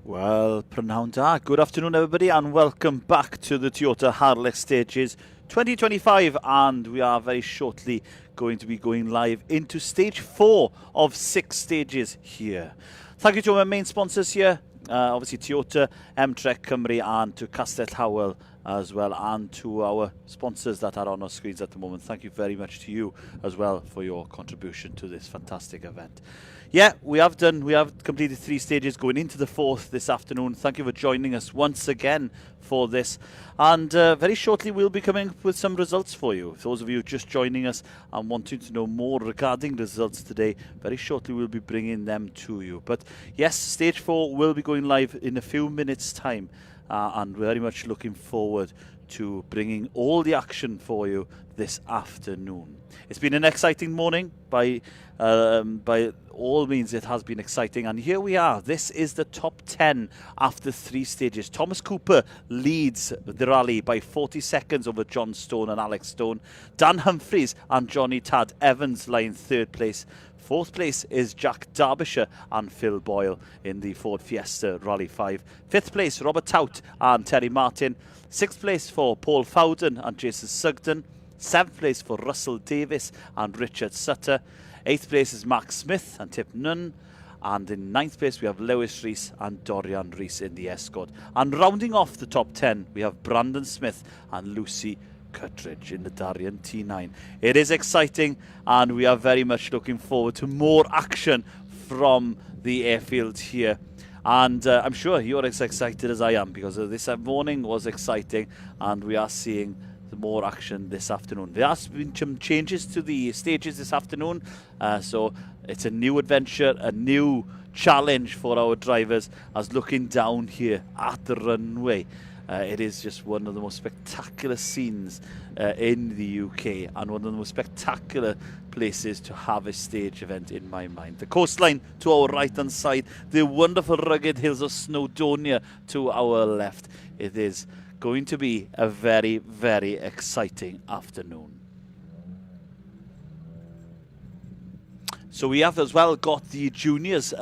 Well, prynawn da. Good afternoon, everybody, and welcome back to the Toyota Harlech Stages 2025. And we are very shortly going to be going live into stage 4 of 6 stages here. Thank you to our main sponsors here, obviously Toyota, M-Trek Cymru, and to Castell Howell as well, and to our sponsors that are on our screens at the moment. Thank you very much to you as well for your contribution to this fantastic event. Yeah, we have completed 3 stages, going into the 4th this afternoon. Thank you for joining us once again for this. And very shortly we'll be coming up with some results for you. For those of you just joining us and wanting to know more regarding results today, very shortly we'll be bringing them to you. But yes, stage 4 will be going live in a few minutes' time. And very much looking forward to bringing all the action for you this afternoon. It's been an exciting morning by all means. It has been exciting, and here we are. This is the top 10 after 3 stages. Thomas Cooper leads the rally by 40 seconds over John Stone and Alex Stone. Dan Humphries and Johnny Tad Evans lie in 3rd place. 4th place is Jack Derbyshire and Phil Boyle in the Ford Fiesta Rally 5. 5th place, Robert Tout and Terry Martin. 6th place for Paul Fowden and Jason Sugden. 7th place for Russell Davis and Richard Sutter. 8th place is Mark Smith and Tip Nunn. And in 9th place we have Lewis Rees and Dorian Rees in the Escort. And rounding off the top 10 we have Brandon Smith and Lucy Cuttridge in the Darien T9. It is exciting, and we are very much looking forward to more action from the airfield here. And I'm sure you're as excited as I am, because this morning was exciting, and we are seeing more action this afternoon. There has been some changes to the stages this afternoon, so it's a new adventure, a new challenge for our drivers as looking down here at the runway. It is just one of the most spectacular scenes in the UK, and one of the most spectacular places to have a stage event in my mind. The coastline to our right hand side, the wonderful rugged hills of Snowdonia to our left. It is going to be a very, very exciting afternoon. So we have as well got the juniors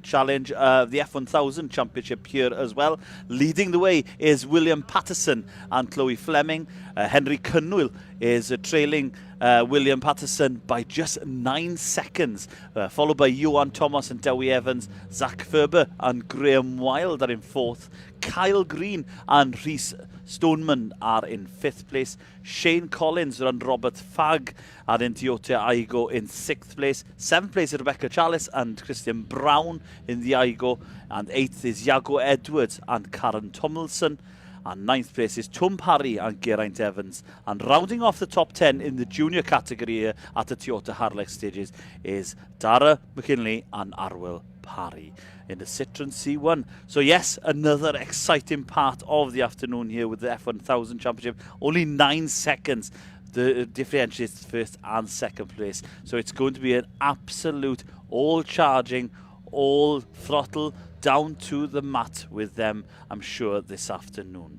challenge, the F1000 championship here as well. Leading the way is William Patterson and Chloe Fleming. Henry Cynwyl is trailing William Patterson by just 9 seconds, followed by Johan Thomas and Dewi Evans. Zach Ferber and Graham Wild are in 4th. Kyle Green and Rhys Stoneman are in 5th place. Shane Collins and Robert Fagg are in Toyota Aygo in 6th place. 7th place is Rebecca Chalice and Christian Brown in the Aygo. And 8th is Iago Edwards and Karen Tomlinson. And 9th place is Tom Parry and Geraint Evans. And rounding off the top 10 in the junior category here at the Toyota Harlech stages is Dara McKinley and Arwell Parry in the Citroen C1. So yes, another exciting part of the afternoon here with the F1000 Championship. Only 9 seconds the differentiates 1st and 2nd place. So it's going to be an absolute all charging, all throttle down to the mat with them, I'm sure, this afternoon.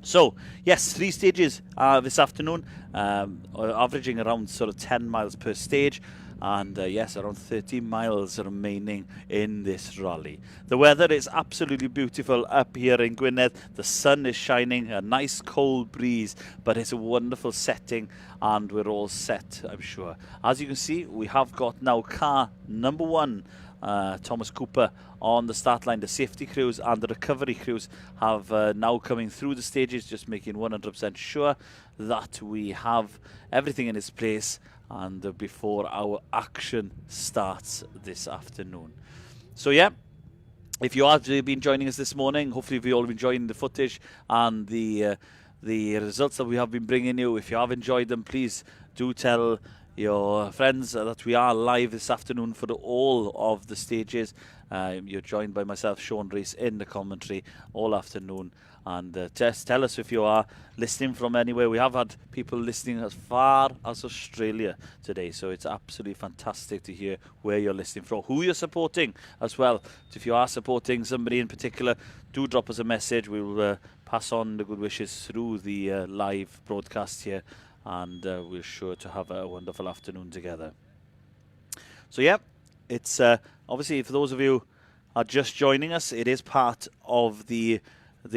So yes, 3 stages this afternoon, averaging around sort of 10 miles per stage. And yes, around 30 miles remaining in this rally. The weather is absolutely beautiful up here in Gwynedd. The sun is shining, a nice cold breeze, but it's a wonderful setting, and we're all set, I'm sure. As you can see, we have got now car number 1, Thomas Cooper, on the start line. The safety crews and the recovery crews have now coming through the stages, just making 100% sure that we have everything in its place and before our action starts this afternoon. So yeah, if you have been joining us this morning, hopefully you've all been enjoying the footage and the results that we have been bringing you. If you have enjoyed them, please do tell your friends that we are live this afternoon for all of the stages. You're joined by myself, Sean Rees, in the commentary all afternoon. And just tell us if you are listening from anywhere. We have had people listening as far as Australia today, so it's absolutely fantastic to hear where you're listening from, who you're supporting as well. If you are supporting somebody in particular, do drop us a message. We will pass on the good wishes through the live broadcast here, and we're sure to have a wonderful afternoon together. So yeah, it's obviously, for those of you are just joining us, it is part of the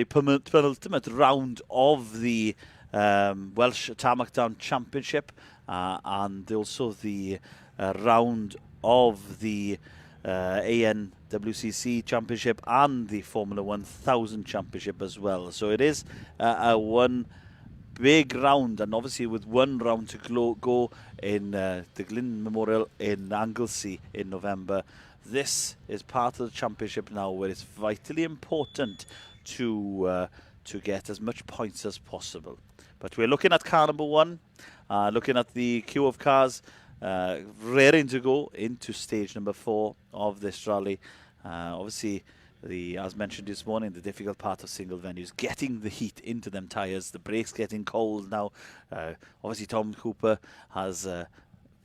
penultimate round of the Welsh Tarmac Down Championship and also the round of the ANWCC Championship and the Formula 1000 Championship as well. So it is one big round, and obviously with one round to go in the Glyn Memorial in Anglesey in November. This is part of the championship now, where it's vitally important to get as much points as possible. But we're looking at car number 1, looking at the queue of cars raring to go into stage number 4 of this rally. Obviously, as mentioned this morning, the difficult part of single venues, getting the heat into them tyres, the brakes getting cold now. Obviously, Tom Cooper has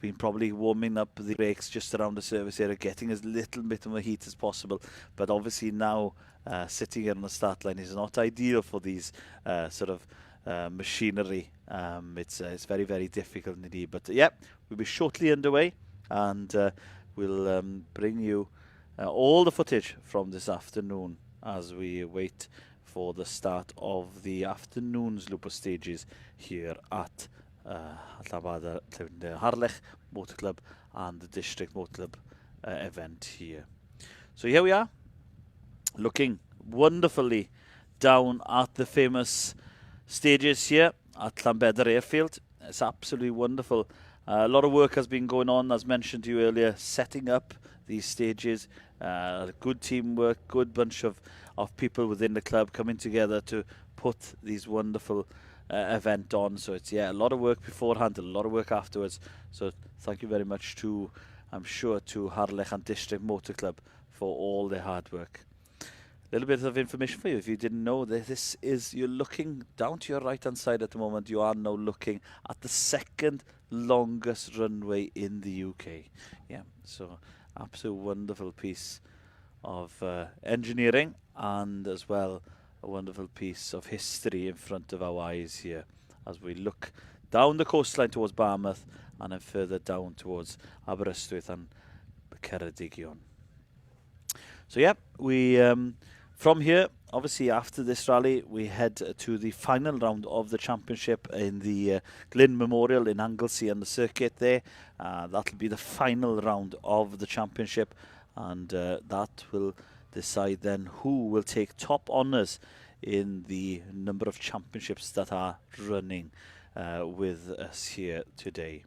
been probably warming up the brakes just around the service area, getting as little bit of a heat as possible. But obviously now sitting here on the start line is not ideal for these sort of machinery. It's very, very difficult indeed. But yeah, we'll be shortly underway, and we'll bring you all the footage from this afternoon as we wait for the start of the afternoon's Looper stages here at Harlech Motor Club and the District Motor Club event here. So here we are, looking wonderfully down at the famous stages here at Llanbedr Airfield. It's absolutely wonderful. A lot of work has been going on, as mentioned to you earlier, setting up these stages. Good teamwork, good bunch of people within the club coming together to put these wonderful event on. So it's a lot of work beforehand and a lot of work afterwards. So thank you very much to, I'm sure, to Harlech and District Motor Club for all their hard work. A little bit of information for you if you didn't know that you're looking down to your right hand side at the moment. You are now looking at the second longest runway in the UK. Yeah, so absolute wonderful piece of engineering, and as well a wonderful piece of history in front of our eyes here as we look down the coastline towards Barmouth and then further down towards Aberystwyth and Ceredigion. So yeah, we from here, obviously after this rally, we head to the final round of the championship in the Glyn Memorial in Anglesey and the circuit there. That'll be the final round of the championship, and that will decide then who will take top honours in the number of championships that are running with us here today.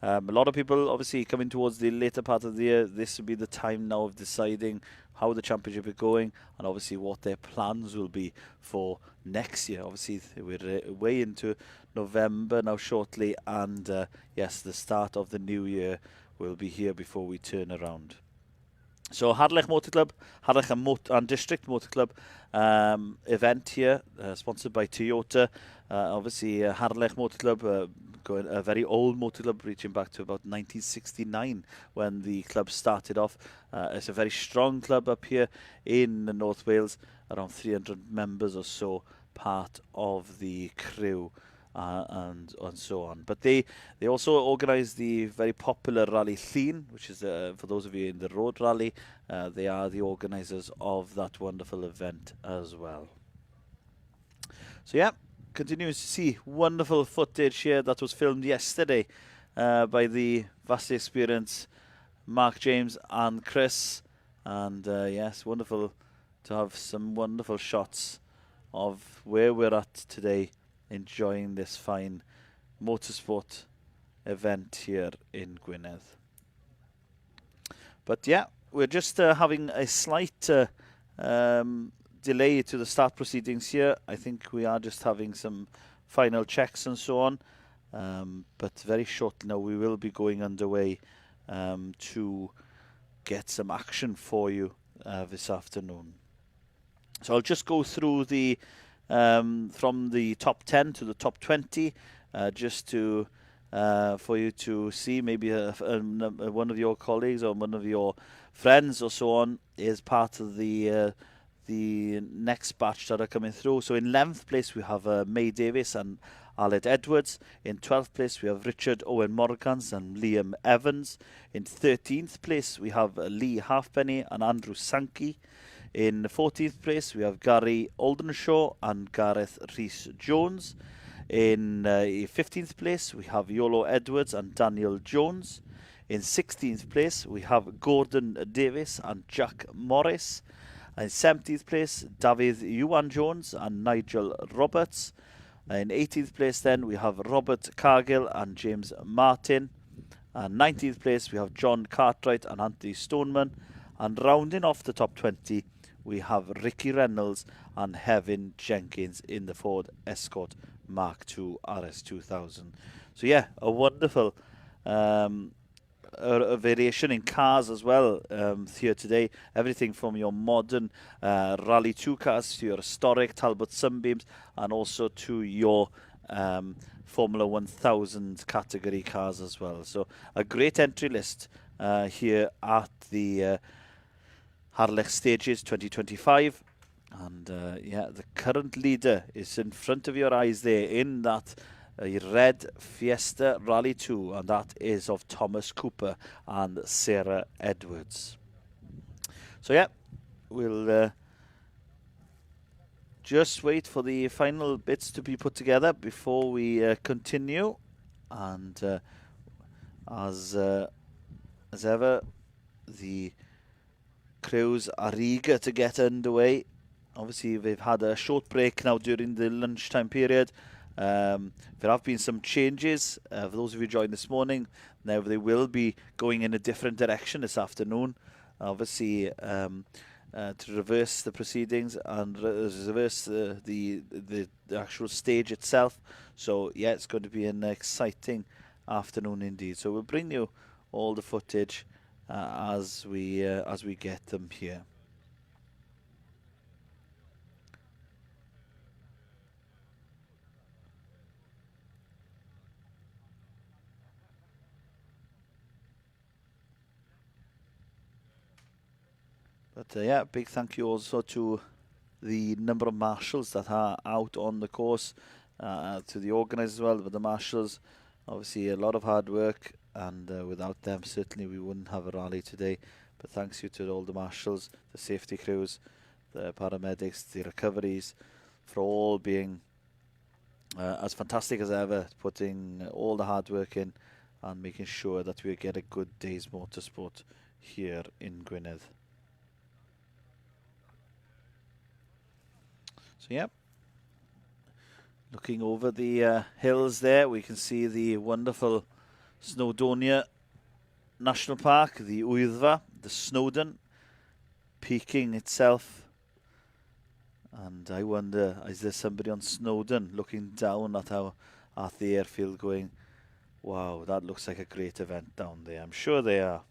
A lot of people obviously coming towards the later part of the year. This will be the time now of deciding how the championship is going and obviously what their plans will be for next year. Obviously we're way into November now shortly, and yes, the start of the new year will be here before we turn around. So Harlech Motor Club, Harlech and District Motor Club event here, sponsored by Toyota. Obviously Harlech Motor Club, a very old motor club reaching back to about 1969 when the club started off. It's a very strong club up here in North Wales, around 300 members or so, part of the crew. And so on. But they also organise the very popular Rally Llyn, which is, for those of you in the road rally, they are the organisers of that wonderful event as well. So yeah, continues to see wonderful footage here that was filmed yesterday by the vastly experienced Mark James and Chris. And yes, wonderful to have some wonderful shots of where we're at today, enjoying this fine motorsport event here in Gwynedd. But yeah, we're just having a slight delay to the start proceedings here. I think we are just having some final checks and so on. But very shortly now we will be going underway to get some action for you this afternoon. So I'll just go through the from the top 10 to the top 20, just to for you to see. Maybe one of your colleagues or one of your friends or so on is part of the next batch that are coming through. So in 11th place we have May Davis and Aled Edwards. In 12th place, we have Richard Owen Morgans and Liam Evans. In 13th place, we have Lee Halfpenny and Andrew Sankey. In 14th place, we have Gary Aldenshaw and Gareth Rhys-Jones. In 15th place, we have Yolo Edwards and Daniel Jones. In 16th place, we have Gordon Davis and Jack Morris. In 17th place, David Ewan Jones and Nigel Roberts. In 18th place, then, we have Robert Cargill and James Martin. And 19th place, we have John Cartwright and Anthony Stoneman. And rounding off the top 20, we have Ricky Reynolds and Hevin Jenkins in the Ford Escort Mark II RS2000. So yeah, a wonderful a variation in cars as well here today. Everything from your modern Rally 2 cars to your historic Talbot Sunbeams, and also to your Formula 1000 category cars as well. So a great entry list here at the Harlech Stages 2025. And yeah, the current leader is in front of your eyes there in that red Fiesta Rally 2, and that is of Thomas Cooper and Sarah Edwards. So yeah, we'll just wait for the final bits to be put together before we continue. And as ever, the crews are eager to get underway. Obviously, they've had a short break now during the lunchtime period. There have been some changes. For those of you joined this morning, now they will be going in a different direction this afternoon. Obviously, to reverse the proceedings and reverse the actual stage itself. So yeah, it's going to be an exciting afternoon indeed. So we'll bring you all the footage as we get them here. But yeah, big thank you also to the number of marshals that are out on the course, to the organisers as well, but the marshals, obviously a lot of hard work, and without them certainly we wouldn't have a rally today. But thanks you to all the marshals, the safety crews, the paramedics, the recoveries, for all being as fantastic as ever, putting all the hard work in and making sure that we get a good day's motorsport here in Gwynedd. So yeah, looking over the hills there, we can see the wonderful Snowdonia National Park, the Wyddfa, the Snowdon, peaking itself. And I wonder, is there somebody on Snowdon looking down at the airfield going, wow, that looks like a great event down there. I'm sure they are.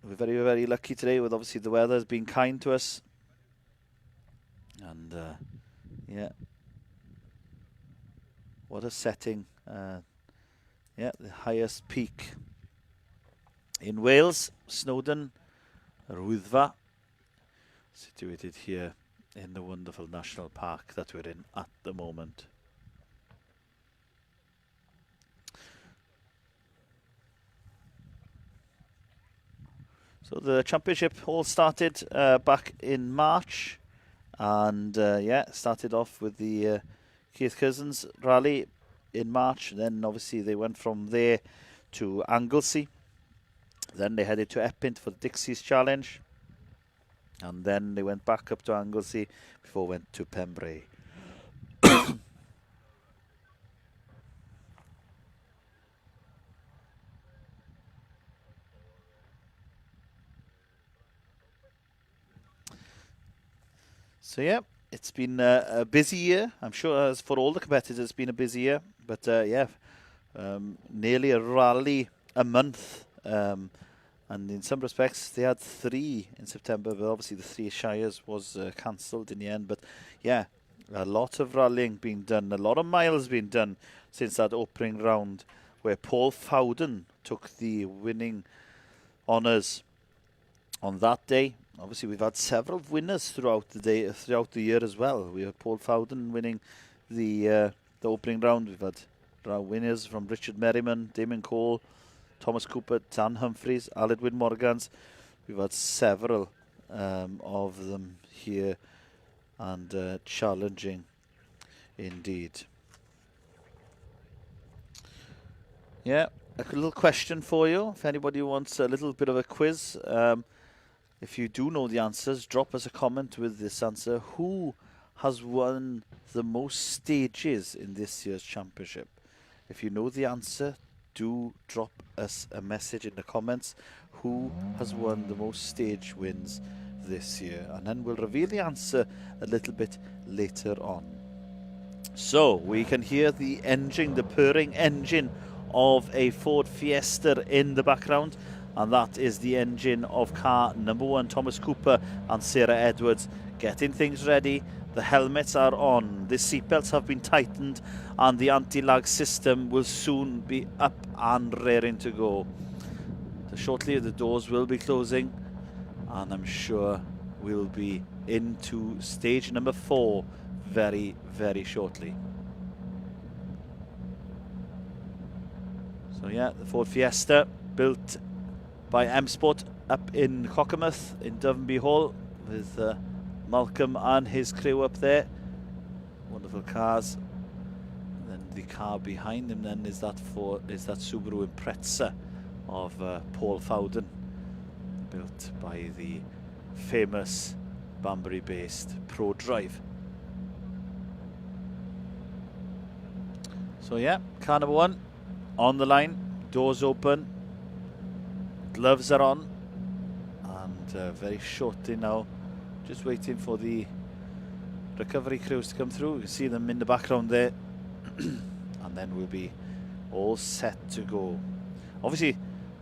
We're very, very lucky today with obviously the weather has been kind to us. And yeah, what a setting. Yeah, the highest peak in Wales, Snowdon, Wyddfa, situated here in the wonderful national park that we're in at the moment. So the championship all started back in March, and yeah, started off with the Keith Cousins rally in March. Then obviously they went from there to Anglesey. Then they headed to Epping for the Dixie's Challenge, and then they went back up to Anglesey before went to Pembrey. So yeah, it's been a busy year. I'm sure as for all the competitors, it's been a busy year. But yeah, nearly a rally a month. And in some respects, they had 3 in September, but obviously the 3 Shires was cancelled in the end. But yeah, a lot of rallying being done, a lot of miles being done since that opening round, where Paul Fowden took the winning honours on that day. Obviously, we've had several winners throughout the year as well. We had Paul Fowden winning the opening round. We've had winners from Richard Merriman, Damon Cole, Thomas Cooper, Dan Humphreys, Aled Morgans. We've had several of them here and challenging indeed. Yeah, a little question for you. If anybody wants a little bit of a quiz, if you do know the answers, drop us a comment with this answer. Who has won the most stages in this year's championship? If you know the answer, do drop us a message in the comments. Who has won the most stage wins this year? And then we'll reveal the answer a little bit later on. So we can hear the engine, the purring engine of a Ford Fiesta in the background. And that is the engine of car number 1, Thomas Cooper and Sarah Edwards, getting things ready. The helmets are on, the seatbelts have been tightened, and the anti-lag system will soon be up and raring to go. So shortly the doors will be closing, and I'm sure we'll be into stage number 4 very, very shortly. So yeah, the Ford Fiesta, built by M Sport up in Cockermouth in Dovenby Hall, with Malcolm and his crew up there. Wonderful cars. And then the car behind him then is that Subaru Impreza of Paul Fowden, built by the famous Banbury-based Pro Drive. So yeah, car number 1 on the line, doors open, gloves are on, and very shortly now, just waiting for the recovery crews to come through. You see them in the background there, and then we'll be all set to go. Obviously,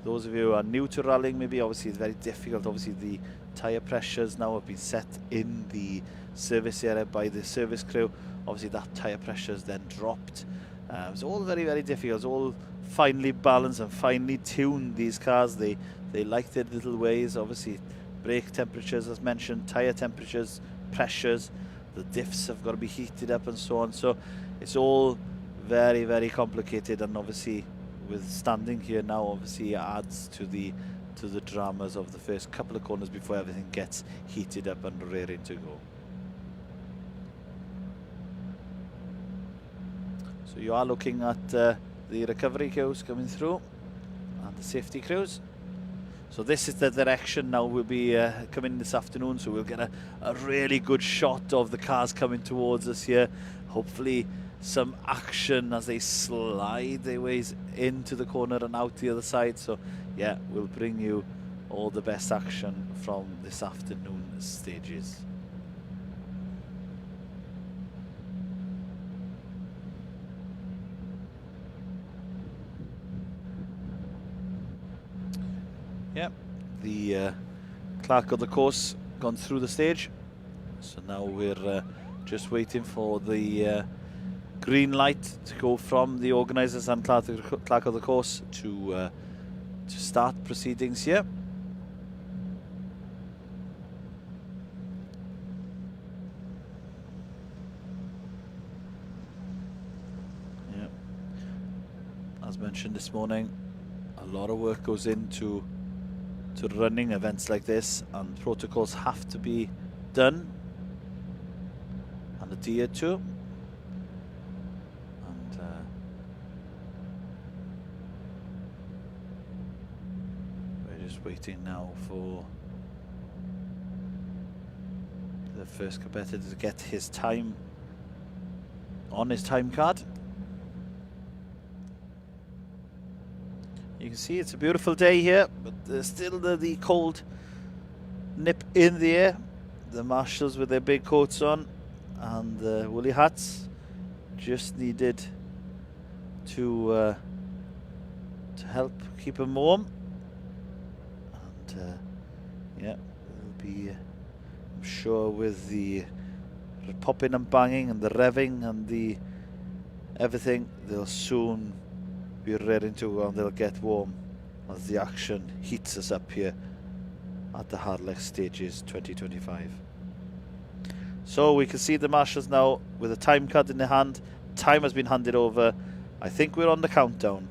those of you who are new to rallying, maybe obviously it's very difficult. Obviously, the tyre pressures now have been set in the service area by the service crew. Obviously, that tyre pressure is then dropped. It's all very, very difficult. It's all finely balanced and finely tuned, these cars. They like their little ways. Obviously, brake temperatures, as mentioned, tyre temperatures, pressures, the diffs have got to be heated up and so on. So it's all very, very complicated, and obviously with standing here now, obviously it adds to the dramas of the first couple of corners before everything gets heated up and raring to go. So you are looking at the recovery crews coming through and the safety crews. So this is the direction now we'll be coming this afternoon, so we'll get a really good shot of the cars coming towards us here. Hopefully some action as they slide their ways into the corner and out the other side. So yeah, we'll bring you all the best action from this afternoon stages. Yep, the clerk of the course gone through the stage, so now we're just waiting for the green light to go from the organisers and clerk of the course to start proceedings here. Yep. As mentioned this morning, a lot of work goes into running events like this, and protocols have to be done and adhered to. And we're just waiting now for the first competitor to get his time on his time card. You can see it's a beautiful day here, but there's still the cold nip in the air. The marshals with their big coats on and the woolly hats just needed to help keep them warm. And yeah, we'll be, I'm sure, with the popping and banging and the revving and the everything, they'll soon be ready to go and they'll get warm as the action heats us up here at the Harlech Stages 2025. So we can see the marshals now with a time card in their hand. Time has been handed over. I think we're on the countdown.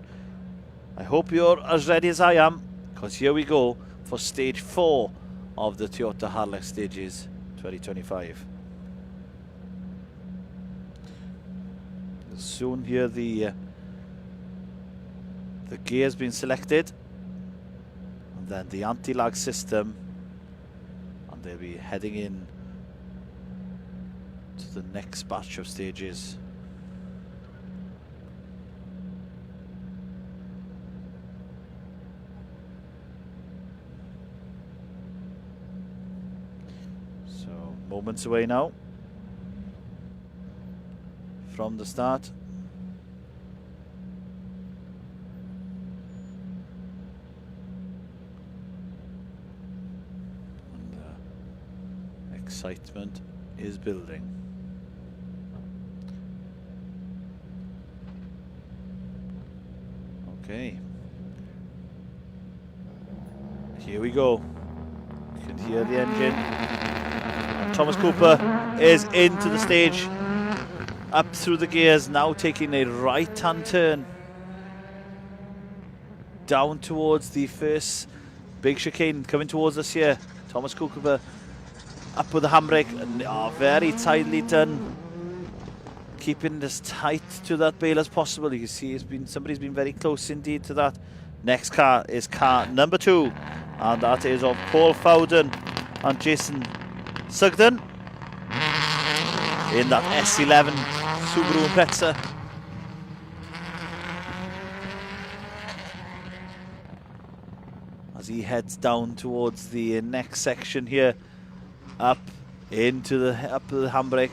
I hope you're as ready as I am, because here we go for stage 4 of the Toyota Harlech Stages 2025. You'll soon hear the gear's been selected, and then the anti-lag system, and they'll be heading in to the next batch of stages. So moments away now from the start. And excitement is building. Okay, here we go. You can hear the engine. And Thomas Cooper is into the stage, up through the gears, now taking a right-hand turn down towards the first big chicane coming towards us here. Thomas Cooper up with the handbrake, and very tightly done, keeping as tight to that bale as possible. You can see somebody's been very close indeed to that. Next car is car number 2, and that is of Paul Fowden and Jason Sugden in that S11 Subaru Impreza. As he heads down towards the next section here, up the handbrake.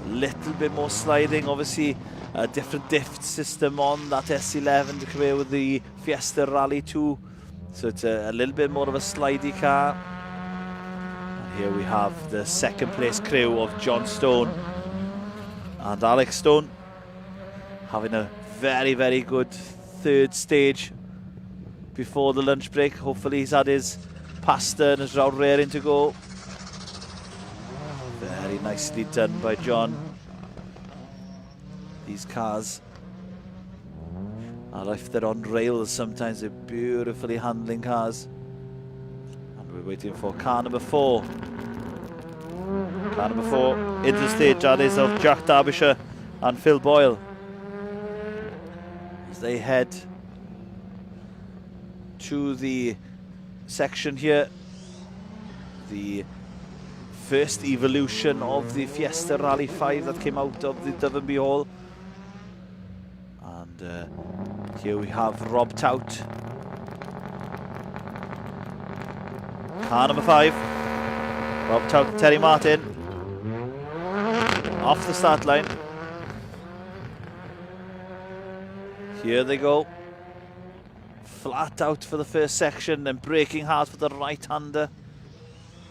Little bit more sliding, obviously a different diff system on that S11 to compare with the Fiesta Rally 2, so it's a little bit more of a slidey car. And here we have the second place crew of John Stone and Alex Stone, having a very, very good third stage before the lunch break. Hopefully he's had his pasta and is now raring to go. Very nicely done by John. These cars are, if they're on rails, sometimes they're beautifully handling cars. And we're waiting for car number 4. Car number 4 into the stage, that is of Jack Derbyshire and Phil Boyle, as they head to the section here, the first evolution of the Fiesta Rally 5 that came out of the Dovenby Hall. And here we have Rob Tout, car number 5. Rob Tout and Terry Martin off the start line. Here they go, flat out for the first section, then braking hard for the right-hander.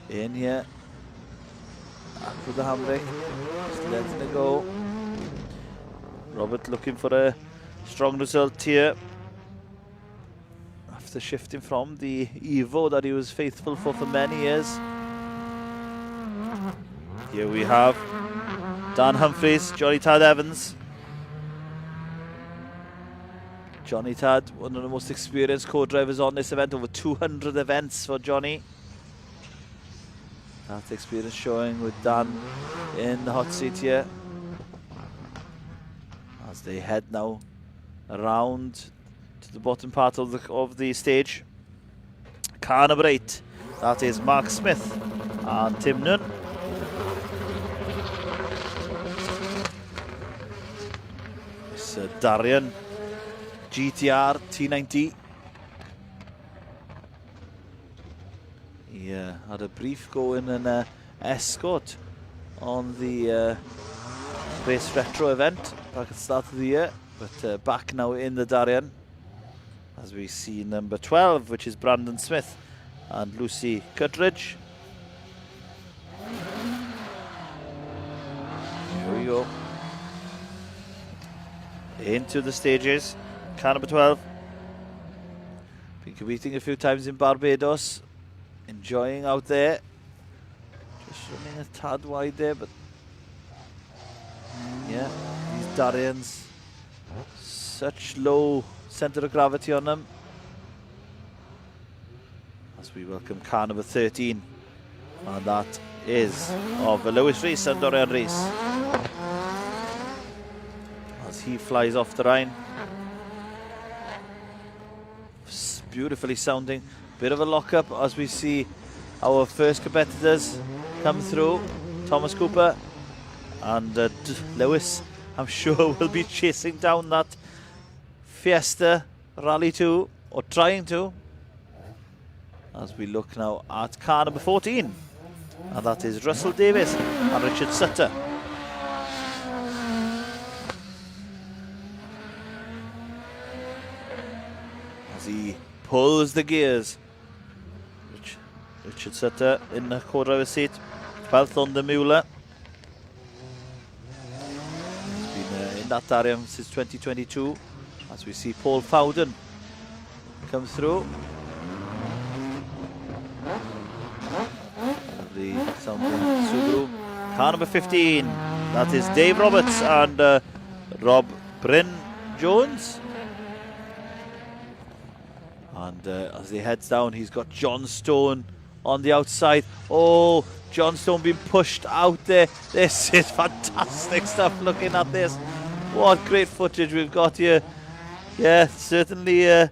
In here, up with the handbrake, just letting it go. Robert looking for a strong result here after shifting from the Evo that he was faithful for many years. Here we have Dan Humphries, Johnny Tad Evans. Johnny Tad, one of the most experienced co-drivers on this event, over 200 events for Johnny. That experience showing with Dan in the hot seat here, as they head now around to the bottom part of the stage. Car number 8, that is Mark Smith and Tim Nunn. It's Darian GTR T90. He had a brief go in an Escort on the Race Retro event back at the start of the year, but back now in the Darien, as we see number 12, which is Brandon Smith and Lucy Cuttridge. Here we go. Into the stages. Car number 12. Been competing a few times in Barbados. Enjoying out there. Just running a tad wide there, but yeah, these Darians, such low centre of gravity on them. As we welcome car number 13, and that is of Lewis Rees and Dorian Rees. As he flies off the line. Beautifully sounding. Bit of a lock-up as we see our first competitors come through. Thomas Cooper and Lewis, I'm sure, will be chasing down that Fiesta Rally 2, or trying to. As we look now at car number 14, and that is Russell Davis and Richard Sutter. As he pulls the gears, Richard Sutter in the co-driver's seat, 12th on the Mueller. He's been in that area since 2022. As we see Paul Fowden come through. The sounding Subaru. Car number 15, that is Dave Roberts and Rob Bryn Jones. And as he heads down, he's got John Stone on the outside. Oh, John Stone being pushed out there. This is fantastic stuff looking at this. What great footage we've got here. Yeah, certainly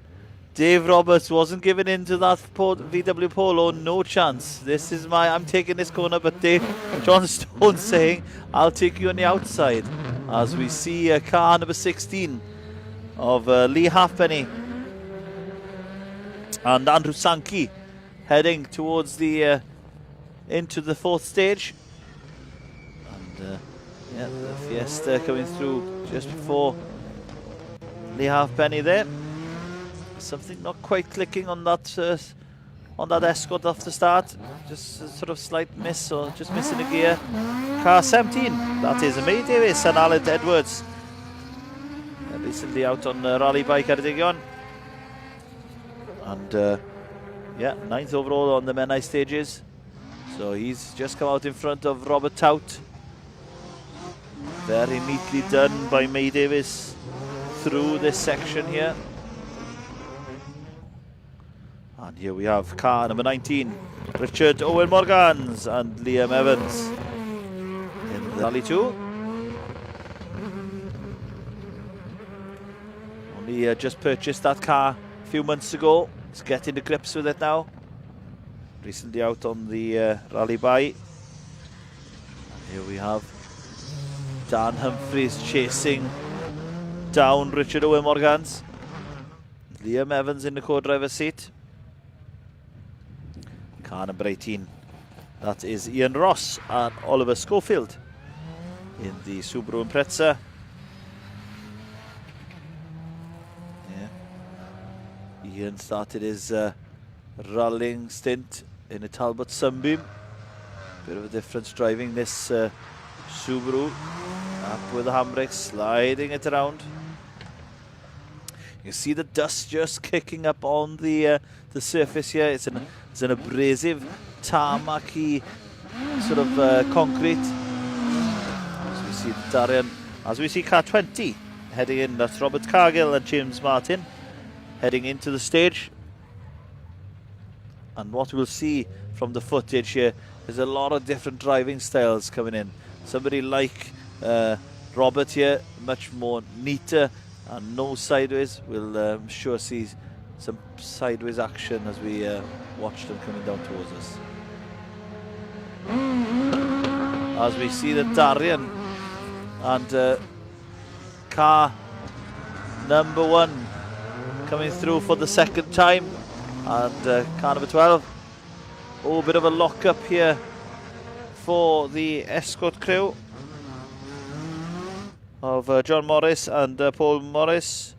Dave Roberts wasn't giving in to that VW Polo, no chance. This is I'm taking this corner, but John Stone saying, I'll take you on the outside. As we see car number 16 of Lee Halfpenny and Andrew Sankey heading towards the into the 4th stage. And yeah, the Fiesta coming through just before Lee Halfpenny there. Something not quite clicking on that Escort off the start. Just a sort of slight miss, or just missing a gear. Car 17, that is May Davis and Alan Edwards. Recently out on the rally bike at Digon. And yeah, 9th overall on the Menai stages. So he's just come out in front of Robert Tout. Very neatly done by May Davis through this section here. And here we have car number 19, Richard Owen Morgans and Liam Evans in the Rally 2. Only just purchased that car a few months ago. He's getting to grips with it now. Recently out on the rally buy. And here we have Dan Humphries chasing down Richard Owen Morgans. Liam Evans in the co-driver's seat. Car number 18, that is Ian Ross and Oliver Schofield in the Subaru Impreza. Yeah. Ian started his rallying stint in a Talbot Sunbeam. Bit of a difference driving this Subaru. Up with the handbrake, sliding it around. You see the dust just kicking up on the surface here. It's an abrasive, tarmacy sort of concrete. As we see Darian, as we see car 20 heading in. That's Robert Cargill and James Martin heading into the stage. And what we'll see from the footage here is a lot of different driving styles coming in. Somebody like Robert here, much more neater and no sideways. We'll I'm sure see some sideways action as we watch them coming down towards us. As we see the Darian and car number 1 coming through for the 2nd time, and car number 12. Oh, a bit of a lock-up here for the Escort crew of John Morris and Paul Morris.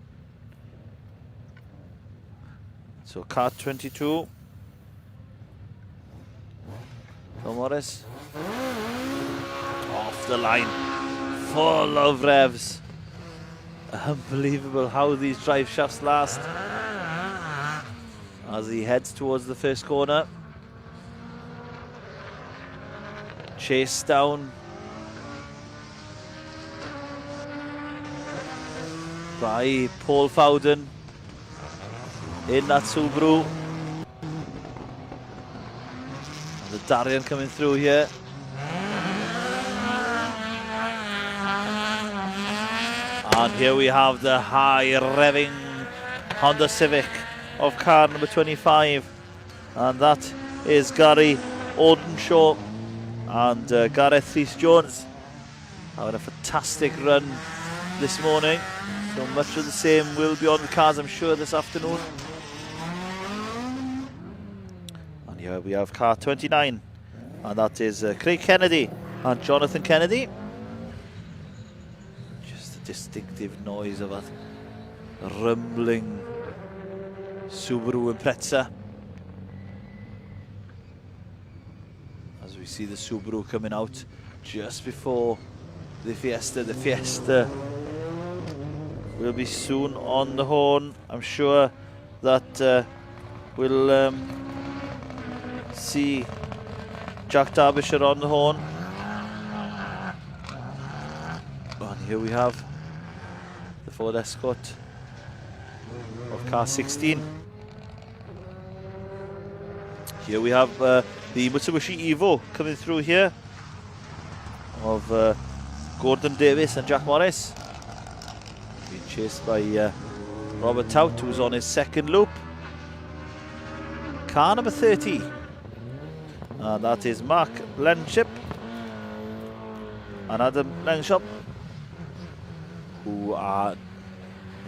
So car 22, Paul Morris, off the line, full of revs. Unbelievable how these drive shafts last. as he heads towards the first corner. Chased down by Paul Fowden in that Subaru. And the Darien coming through here. And here we have the high revving Honda Civic of car number 25. And that is Gary Audenshaw and Gareth Rhys-Jones having a fantastic run this morning. So much of the same will be on the cars, I'm sure, this afternoon. And here we have car 29, and that is Craig Kennedy and Jonathan Kennedy. Just the distinctive noise of that rumbling Subaru Impreza. As we see the Subaru coming out just before the Fiesta. The Fiesta will be soon on the horn. I'm sure that we'll see Jack Derbyshire on the horn. And here we have the Ford Escort of car 16. Here we have the Mitsubishi Evo coming through here of Gordon Davis and Jack Morris. Being chased by Robert Tout, who's on his second loop. Car number 30. And that is Mark Blanchip and Adam Langshop, who are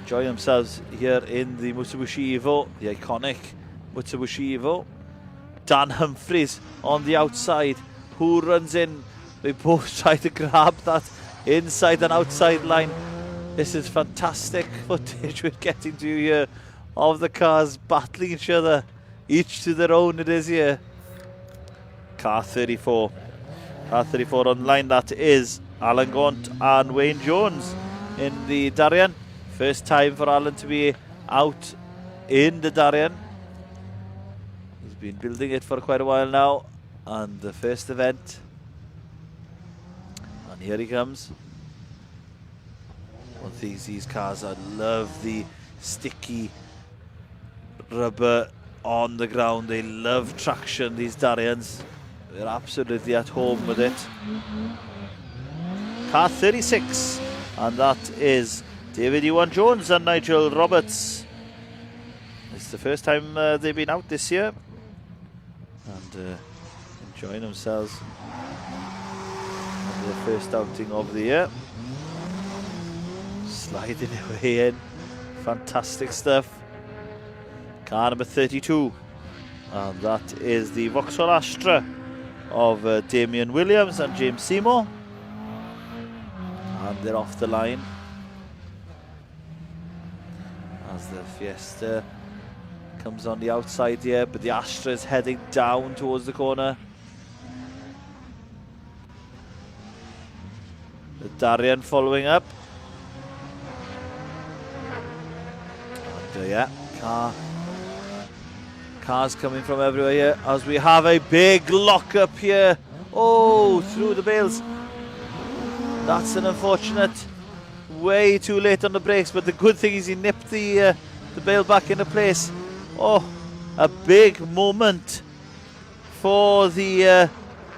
enjoying themselves here in the Mitsubishi Evo, the iconic Mitsubishi Evo. Dan Humphries on the outside, who runs in. They both try to grab that inside and outside line. This is fantastic footage we're getting to here of the cars battling each other, each to their own. It is here. Car 34. Car 34 on the line, that is Alan Gaunt and Wayne Jones in the Darien. First time for Alan to be out in the Darien. He's been building it for quite a while now, and the first event. And here he comes. One of these cars, I love the sticky rubber on the ground. They love traction, these Darians. They're absolutely at home with it. Car 36, and that is David Ewan Jones and Nigel Roberts. It's the first time they've been out this year, and enjoying themselves on their first outing of the year. Sliding away in, fantastic stuff. Car number 32, and that is the Vauxhall Astra of Damien Williams and James Seymour, and they're off the line as the Fiesta comes on the outside here, but the Astra is heading down towards the corner. The Darien following up, and yeah, cars coming from everywhere here as we have a big lock up here. Oh, through the bales. That's an unfortunate. Way too late on the brakes, but the good thing is he nipped the bale back into place. Oh, a big moment for the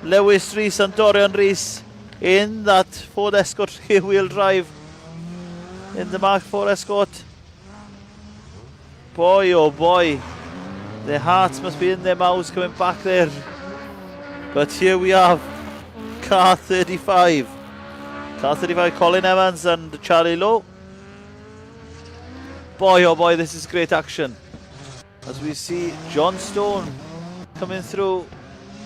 Lewis Rees and Dorian Rees in that Ford Escort rear-wheel drive in the Mark IV Escort. Boy, oh boy. Their hearts must be in their mouths coming back there. But here we have car 35. Car 35, Colin Evans and Charlie Lowe. Boy, oh boy, this is great action. As we see John Stone coming through.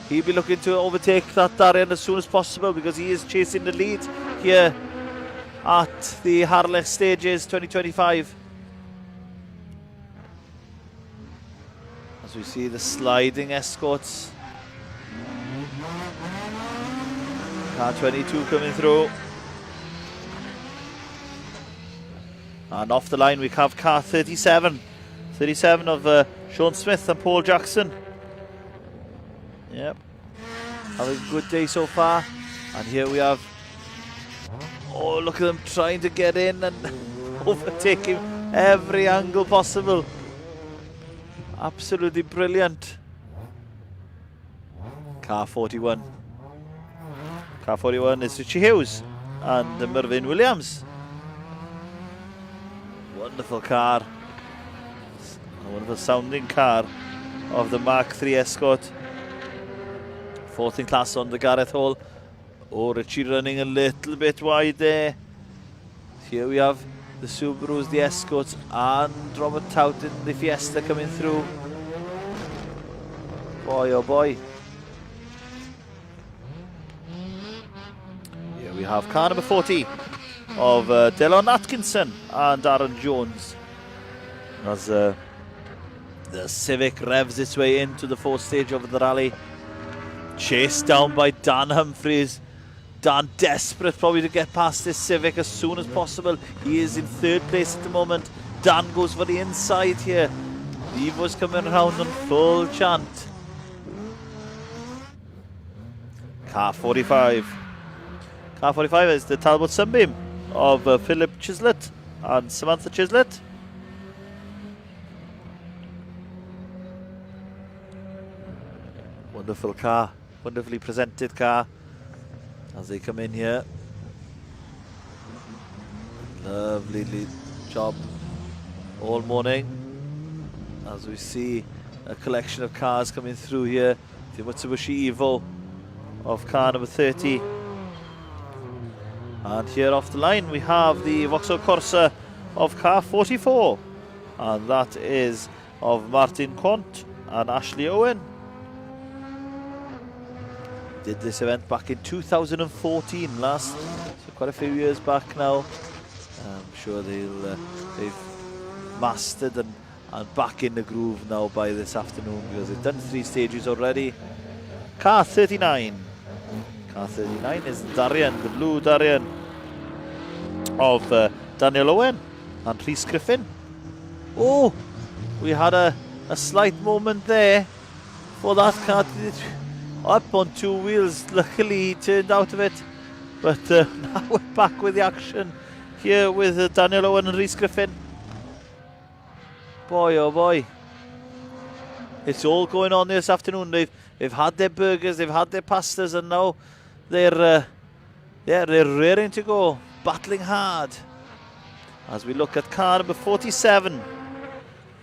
He'll be looking to overtake that Darien as soon as possible, because he is chasing the lead here at the Harlech Stages 2025. As we see the sliding Escorts. Car 22 coming through. And off the line we have car 37. 37 of Sean Smith and Paul Jackson. Yep. Having a good day so far. And here we have, oh, look at them trying to get in and overtake him every angle possible. Absolutely brilliant. Car 41. Car 41 is Richie Hughes and Mervyn Williams. Wonderful car. A wonderful sounding car of the Mark III Escort. Fourth in class on the Gareth Hall. Oh, Richie running a little bit wide there. Here we have the Subarus, the Escorts, and Robert Tout in the Fiesta coming through. Boy, oh boy. Here we have car number 40 of Delon Atkinson and Aaron Jones. As the Civic revs its way into the fourth stage of the rally. Chased down by Dan Humphries. Dan desperate probably to get past this Civic as soon as possible. He is in third place at the moment. Dan goes for the inside here. Evo's coming around on full chant. Car 45. Car 45 is the Talbot Sunbeam of Philip Chislett and Samantha Chislett. Wonderful car. Wonderfully presented car. As they come in here. Lovely job all morning. As we see a collection of cars coming through here. The Mitsubishi Evo of car number 30. And here off the line we have the Vauxhall Corsa of car 44. And that is of Martin Quant and Ashley Owen. Did this event back in 2014 last, so quite a few years back now. I'm sure they've mastered and back in the groove now by this afternoon because they've done 3 stages already. Car 39. Car 39 is Darien, the blue Darien of Daniel Owen and Rhys Griffin. Oh, we had a slight moment there for that car. Up on 2 wheels, luckily he turned out of it. But now we're back with the action here with Daniel Owen and Rhys Griffin. Boy, oh boy. It's all going on this afternoon. They've had their burgers, they've had their pastas, and now they're raring to go, battling hard. As we look at car number 47.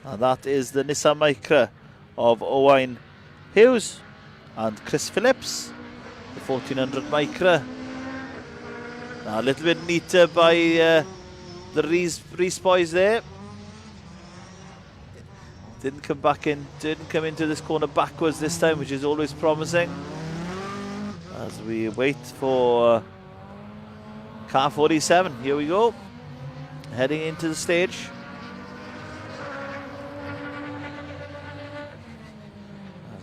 And that is the Nissan Micra of Owain Hughes and Chris Phillips, the 1400 Micra. Now a little bit neater by the Rhys boys there. Didn't come into this corner backwards this time, which is always promising. As we wait for car 47, here we go, heading into the stage.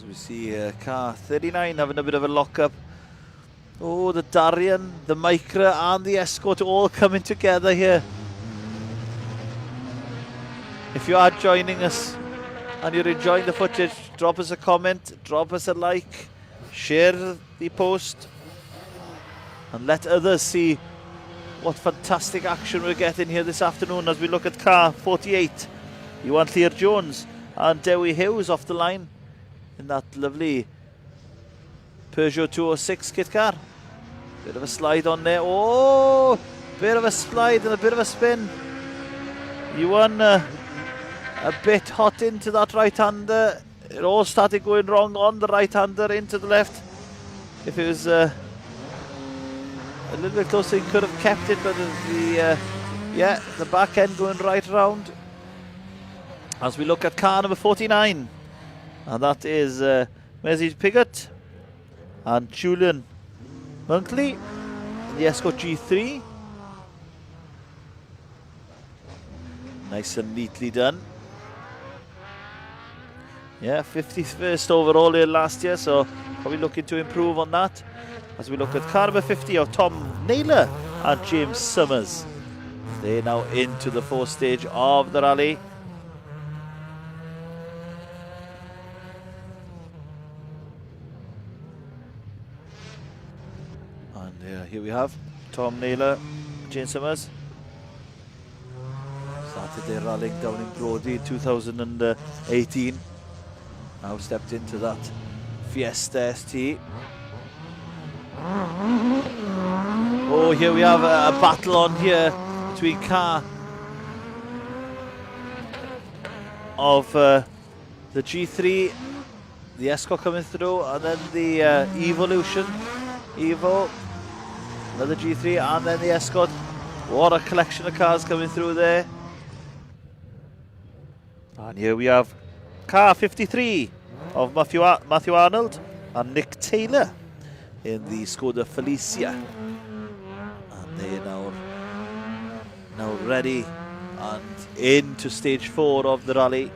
We see car 39 having a bit of a lock-up. Oh, the Darien, the Micra and the Escort all coming together here. If you are joining us and you're enjoying the footage, drop us a comment, drop us a like, share the post and let others see what fantastic action we're getting here this afternoon as we look at car 48. Iwan Clear Jones and Dewi Hughes off the line in that lovely Peugeot 206 kit car. Bit of a slide on there. Oh, bit of a slide and a bit of a spin. Iwan a bit hot into that right-hander. It all started going wrong on the right-hander into the left. If it was a little bit closer, he could have kept it, but the back end going right around. As we look at car number 49. And that is Mezzy Pigott and Julian Monkley, the Escort G3. Nice and neatly done. Yeah, 51st overall here last year, so probably looking to improve on that. As we look at car number 50 of Tom Naylor and James Summers. They're now into the fourth stage of the rally. And here we have Tom Naylor, Jane Summers. Started their rallying down in Brodie in 2018. Now stepped into that Fiesta ST. Oh, here we have a battle on here between car of the G3, the Escort coming through, and then the Evolution, Evo, another G3, and then the Escort. What a collection of cars coming through there. And here we have car 53 of Matthew Arnold and Nick Taylor in the Skoda Felicia. And they are now ready and into stage 4 of the rally.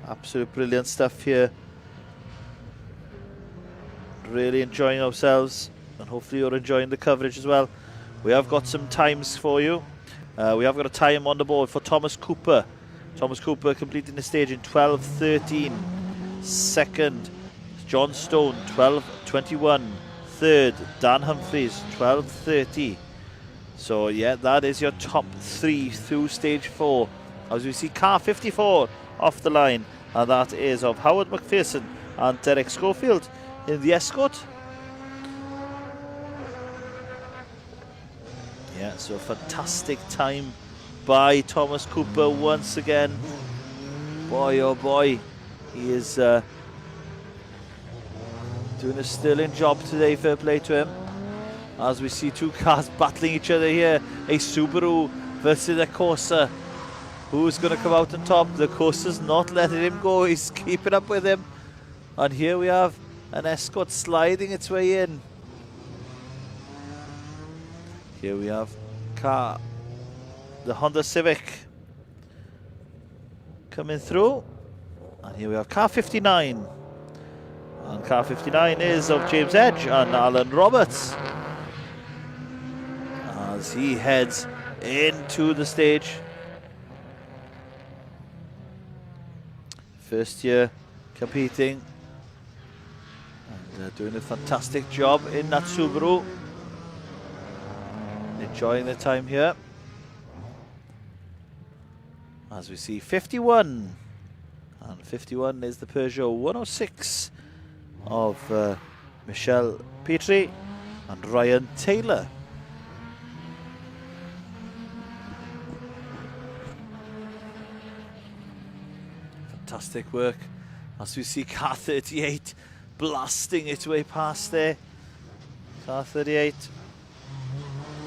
Absolute brilliant stuff here. Really enjoying ourselves, and hopefully you're enjoying the coverage as well. We have got some times for you. We have got a time on the board for Thomas Cooper. Thomas Cooper completing the stage in 12:13. Second, John Stone, 12:21. Third, Dan Humphries, 12:30. So yeah, that is your top 3 through stage 4. As we see car 54 off the line, and that is of Howard McPherson and Derek Schofield in the Escort. Yeah, so fantastic time by Thomas Cooper once again. Boy, oh boy, he is doing a sterling job today. Fair play to him. As we see 2 cars battling each other here. A Subaru versus a Corsa. Who's going to come out on top? The Corsa's not letting him go. He's keeping up with him. And here we have an Escort sliding its way in. Here we have car, the Honda Civic, coming through. And here we have car 59. And car 59 is of James Edge and Alan Roberts, as he heads into the stage. First year competing, and doing a fantastic job in that Subaru. Enjoying the time here. As we see 51, and 51 is the Peugeot 106 of Michelle Petrie and Ryan Taylor. Fantastic work as we see car 38 blasting its way past there. Car 38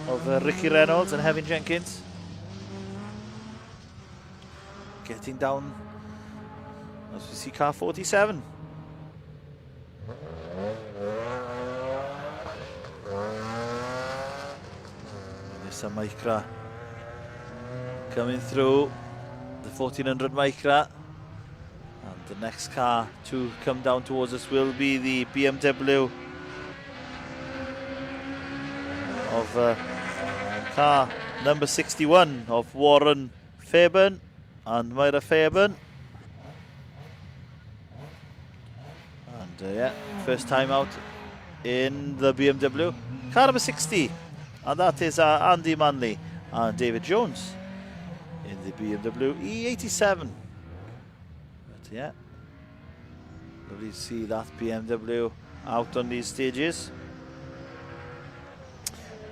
of Ricky Reynolds and Hevin Jenkins. Getting down as we see car 47. There's a Micra coming through, the 1400 Micra. And the next car to come down towards us will be the BMW of car number 61 of Warren Fairburn and Myra Fairburn. And yeah, first time out in the BMW. Car number 60, and that is Andy Manley and David Jones in the BMW E87. But yeah, lovely to see that BMW out on these stages.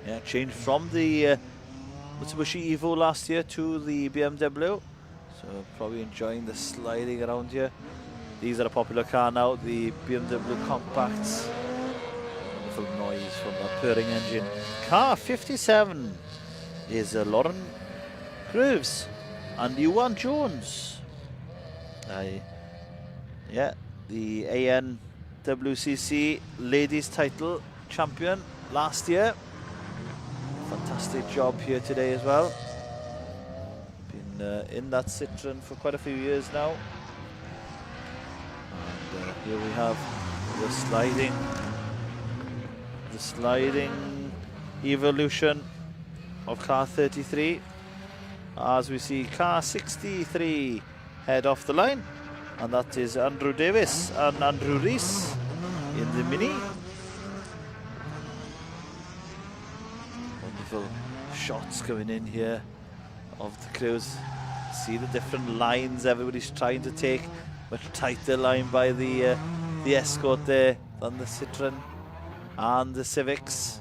Yeah, changed from the Mitsubishi Evo last year to the BMW. So probably enjoying the sliding around here. These are a popular car now, the BMW Compacts. Wonderful noise from that purring engine. Car 57 is Lauren Groves and Yuan Jones. Yeah, the ANWCC Ladies Title Champion last year. Fantastic job here today as well. Been in that Citroen for quite a few years now. And here we have the sliding evolution of car 33. As we see car 63 head off the line, and that is Andrew Davis and Andrew Rees in the Mini. Wonderful shots going in here of the crews. See the different lines everybody's trying to take. Much tighter line by the Escort there than the Citroen and the Civics.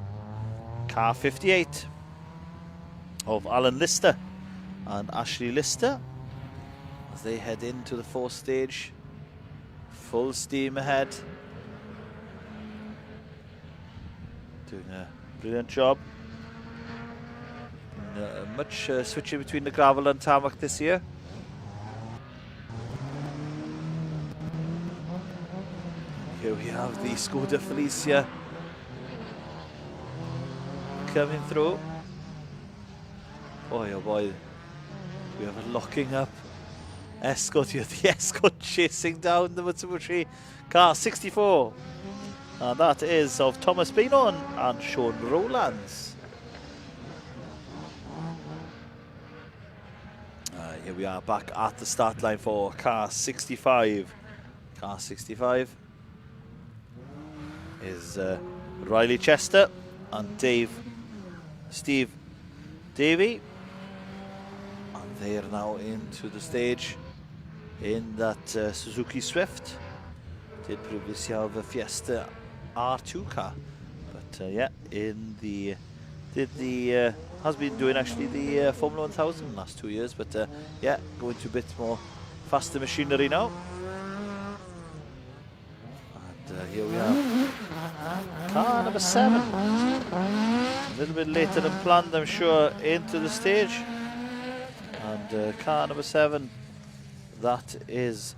Car 58 of Alan Lister and Ashley Lister as they head into the fourth stage. Full steam ahead. Doing a brilliant job. Much switching between the gravel and tarmac this year. Here we have the Skoda Felicia coming through. Boy, oh boy, we have a locking up Escort here. The Escort chasing down the Mitsubishi car 64. And that is of Thomas Bainon and Sean Rowlands. Here we are back at the start line for car 65. Car 65 is Riley Chester and Steve Davey. And they are now into the stage in that Suzuki Swift. Did previously have a Fiesta R2 car, but yeah, in the has been doing actually the Formula 1000 the last 2 years, but yeah, going to a bit more faster machinery now. And here we are, car number 7. A little bit later than planned, I'm sure, into the stage. And car number 7, that is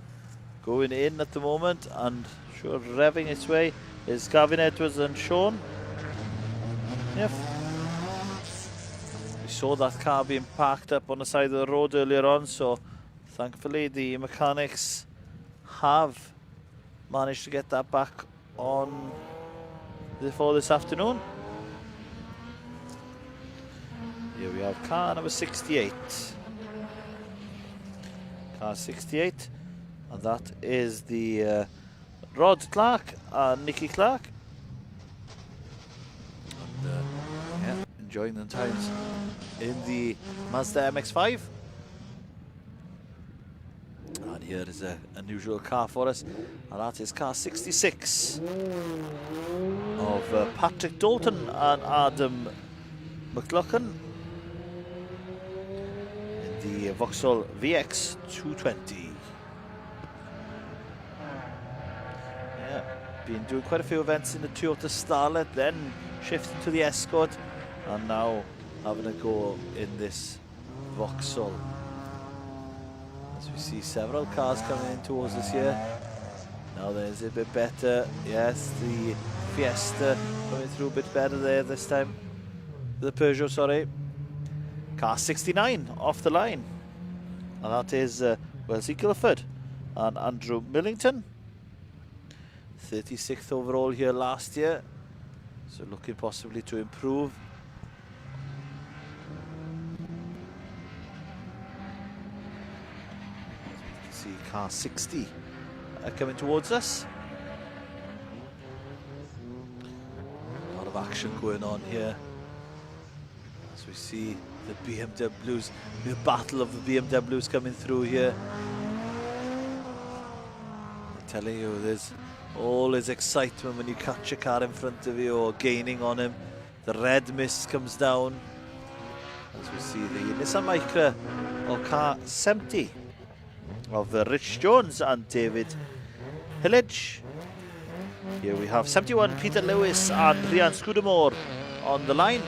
going in at the moment, and sure revving its way is Gavin Edwards and Sean. Yep. We saw that car being parked up on the side of the road earlier on, so thankfully the mechanics have managed to get that back on for this afternoon. Here we have car number 68. Car 68, and that is the Rod Clark and Nicky Clark. And yeah, enjoying the times in the Mazda MX-5. And here is an unusual car for us, and that is car 66 of Patrick Dalton and Adam McLaughlin in the Vauxhall VX 220. Yeah, been doing quite a few events in the Toyota Starlet, then shifting to the Escort, and now having a go in this Vauxhall. As we see several cars coming in towards us here. Now there's a bit better. Yes, the Fiesta coming through a bit better there this time. The Peugeot, sorry. Car 69 off the line. And that is Wellesley Guilford and Andrew Millington. 36th overall here last year. So looking possibly to improve. See car 60 coming towards us. A lot of action going on here as we see the BMWs, the battle of the BMWs coming through here. I'm telling you, there's always excitement when you catch a car in front of you or gaining on him. The red mist comes down as we see the Nissan Micra or car 70 of Rich Jones and David Hillage. Here we have 71 Peter Lewis and Rhian Scudamore on the line.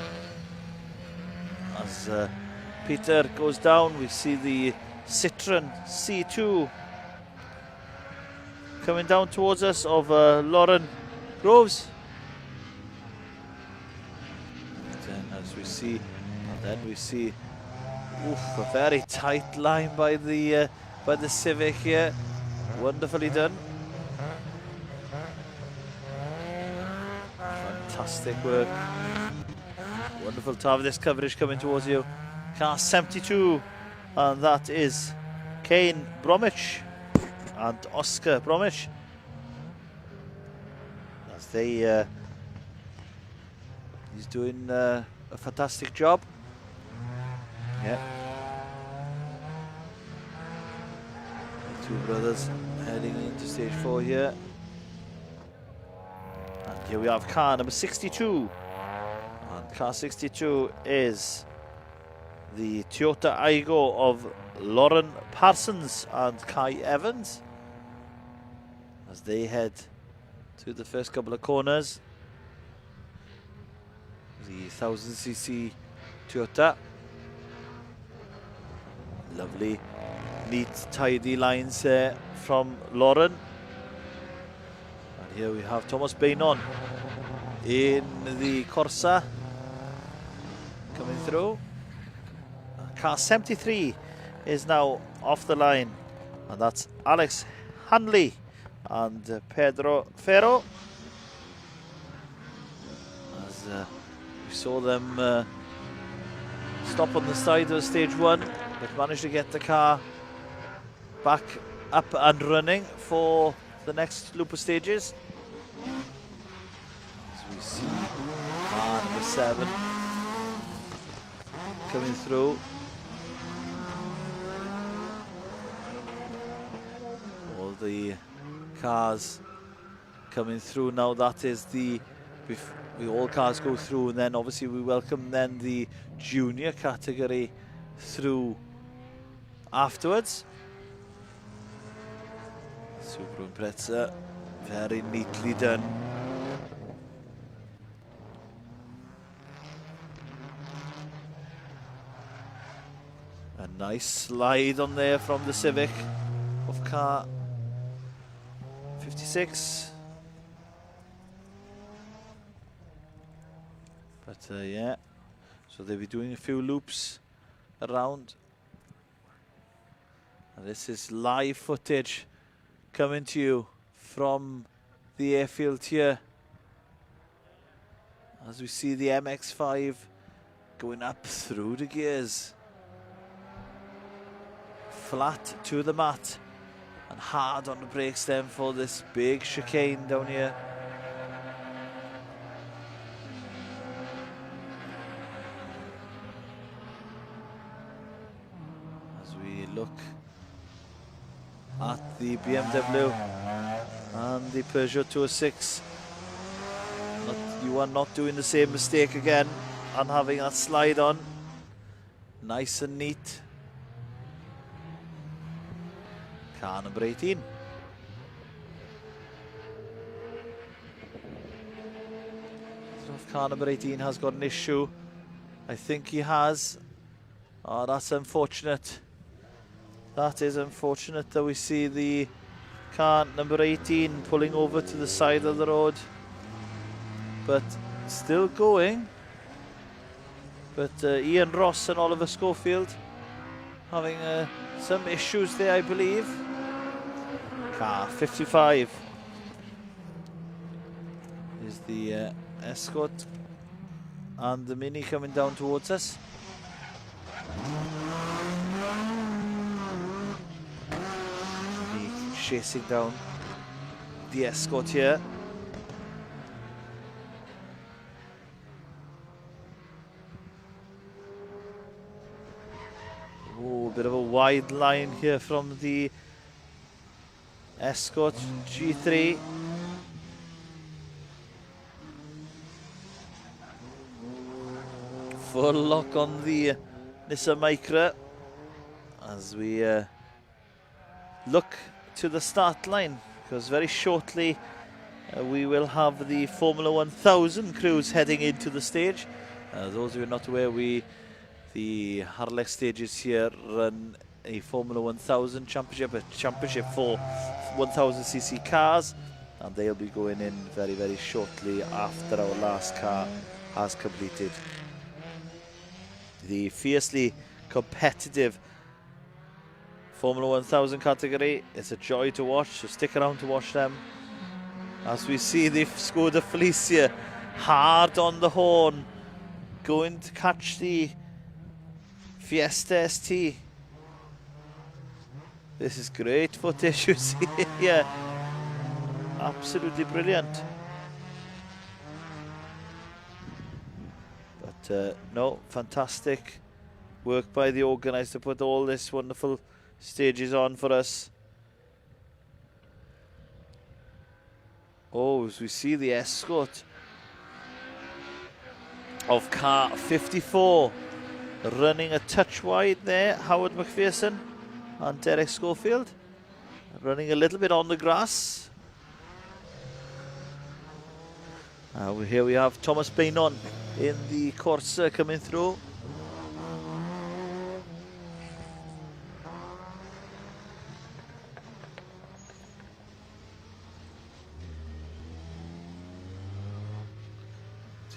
As Peter goes down, we see the Citroen C2 coming down towards us of Lauren Groves. And then as we see, and then we see a very tight line by the Civic here. Wonderfully done. Fantastic work. Wonderful to have this coverage coming towards you. Car 72, and that is Kane Bromwich and Oscar Bromwich. as they he's doing a fantastic job. Yeah. The two brothers heading into stage 4 here. And here we have car number 62. And car 62 is the Toyota Aygo of Lauren Parsons and Kai Evans, as they head to the first couple of corners. The 1000cc Toyota. Lovely, neat, tidy lines there from Lauren. And here we have Thomas Bainon in the Corsa coming through. Car 73 is now off the line, and that's Alex Hanley and Pedro Ferro. As we saw them stop on the side of stage 1, but managed to get the car back up and running for the next loop of stages. As we see car number 7 coming through. All the cars coming through now. That is all cars go through, and then obviously we welcome then the junior category through afterwards. Super Impreza, very neatly done. A nice slide on there from the Civic of car 56. But yeah, so they'll be doing a few loops around. And this is live footage coming to you from the airfield here, as we see the MX-5 going up through the gears, flat to the mat and hard on the brakes then for this big chicane down here. As we look at the BMW and the Peugeot 206, you are not doing the same mistake again and having that slide on. Nice and neat. Car number 18. So if car number 18 has got an issue, I think he has. Oh, that's unfortunate. That is unfortunate that we see the car number 18 pulling over to the side of the road. But still going. But Ian Ross and Oliver Schofield having some issues there, I believe. Car 55 is the Escort and the Mini coming down towards us. Chasing down the Escort here. Oh, a bit of a wide line here from the Escort G3. Full lock on the Nissan Micra as we look to the start line, because very shortly we will have the Formula 1000 crews heading into the stage. Those who are not aware, the Harlech stages here run a Formula 1000 championship, a championship for 1000cc cars, and they'll be going in very, very shortly after our last car has completed. The fiercely competitive Formula 1000 category, it's a joy to watch, so stick around to watch them. As we see the Skoda Felicia hard on the horn, going to catch the Fiesta ST. This is great footage you see here. Absolutely brilliant. But no, fantastic work by the organiser to put all this wonderful stages on for us. Oh, as we see the escort of car 54 running a touch wide there, Howard McPherson and Derek Schofield running a little bit on the grass. Here we have Thomas Bainon in the Corsa coming through.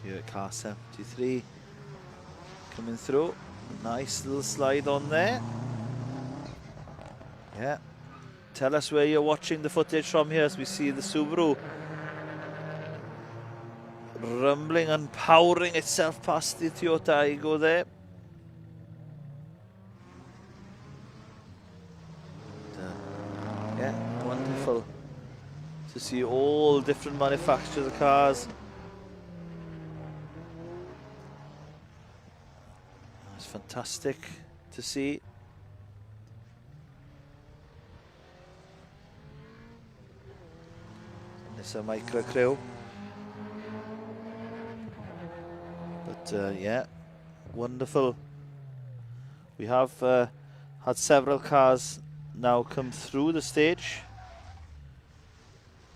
Here at car 73 coming through. Nice little slide on there. Yeah. Tell us where you're watching the footage from here as we see the Subaru rumbling and powering itself past the Toyota Aygo there. Yeah, wonderful to see all different manufacturers of cars. It's fantastic to see. It's a micro crew. But yeah, wonderful. We have had several cars now come through the stage,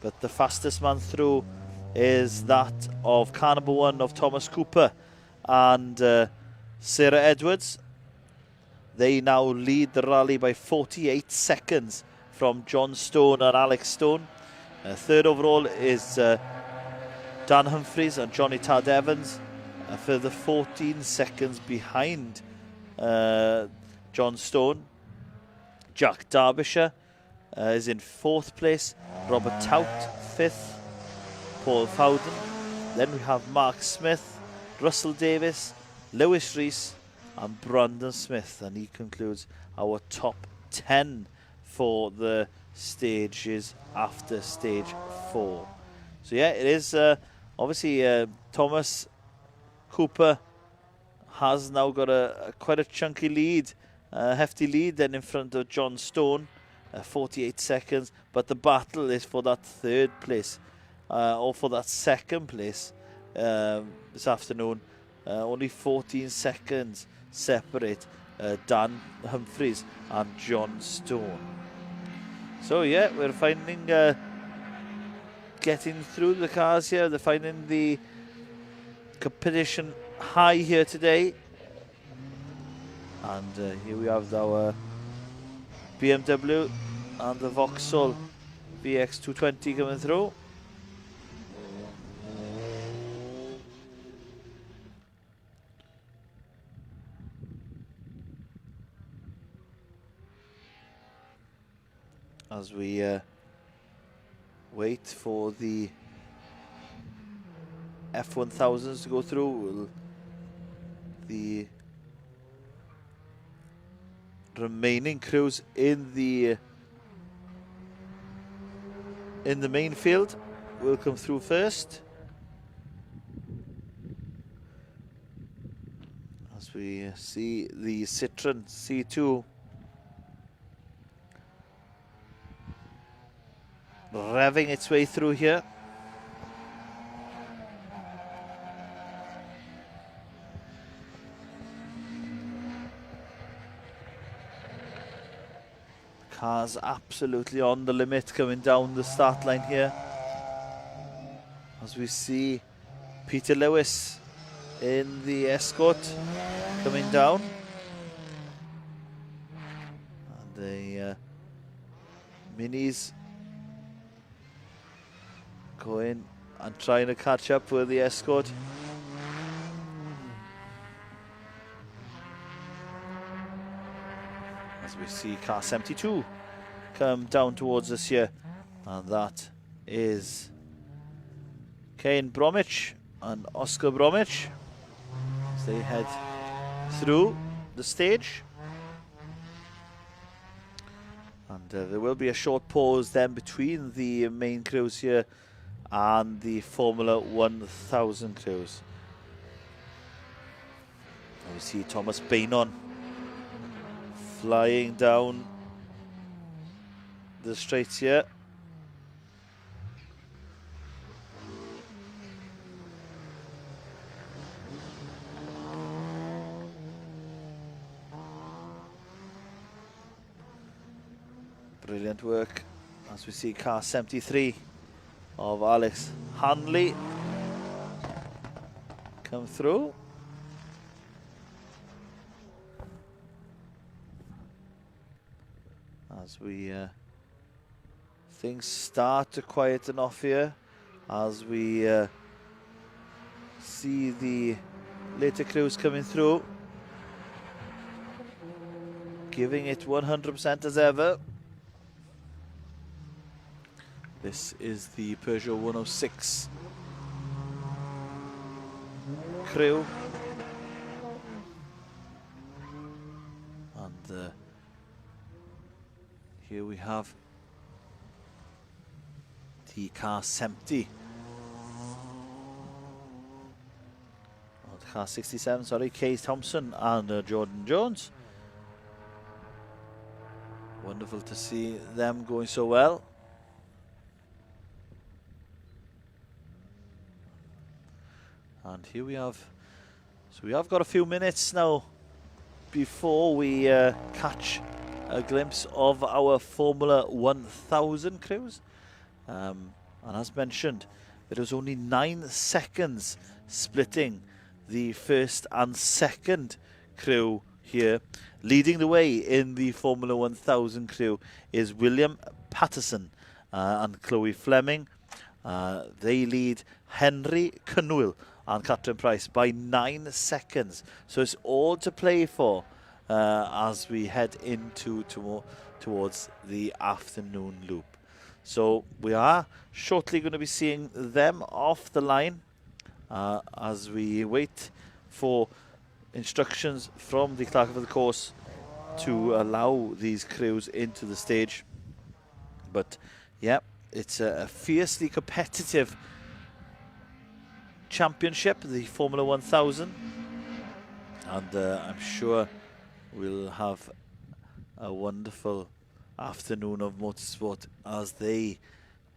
but the fastest man through is that of car number 1 of Thomas Cooper and Sarah Edwards. They now lead the rally by 48 seconds from John Stone and Alex Stone. Third overall is Dan Humphries and Johnny Tad Evans. Further 14 seconds behind John Stone. Jack Derbyshire is in 4th place. Robert Tout 5th. Paul Fowden. Then we have Mark Smith, Russell Davis, Lewis Rees and Brandon Smith. And he concludes our top 10 for the stages after stage 4. So yeah, it is obviously Thomas Cooper has now got quite a chunky lead, hefty lead then in front of John Stone, 48 seconds. But the battle is for that 3rd place, or for that 2nd place this afternoon. Only 14 seconds separate Dan Humphries and John Stone. So yeah, we're finding getting through the cars here. They're finding the competition high here today. And here we have our BMW and the Vauxhall VX220 coming through. As we wait for the F1000s to go through, the remaining crews in the main field will come through first. As we see the Citroen C2 revving its way through here. Cars absolutely on the limit coming down the start line here. As we see Peter Lewis in the Escort coming down. And the Minis going and trying to catch up with the Escort. As we see car 72 come down towards us here, and that is Kane Bromwich and Oscar Bromwich as they head through the stage. And there will be a short pause then between the main crews here and the Formula 1000 crews. We see Thomas Bainon flying down the straights here. Brilliant work as we see car 73 of Alex Hanley come through. As we things start to quieten off here, as we see the later crews coming through, giving it 100% as ever. This is the Peugeot 106 crew, and here we have the car 70, or the car 67, sorry, Kay Thompson and Jordan Jones. Wonderful to see them going so well. And here we have, so we have got a few minutes now before we catch a glimpse of our Formula 1000 crews. And as mentioned, there was only 9 seconds splitting the first and second crew here. Leading the way in the Formula 1000 crew is William Patterson and Chloe Fleming. They lead Henry Cynwyl and Catherine Price by 9 seconds. So it's all to play for as we head into towards the afternoon loop. So we are shortly going to be seeing them off the line as we wait for instructions from the clerk of the course to allow these crews into the stage. But yeah, it's a fiercely competitive championship, the Formula 1000, and I'm sure we'll have a wonderful afternoon of motorsport as they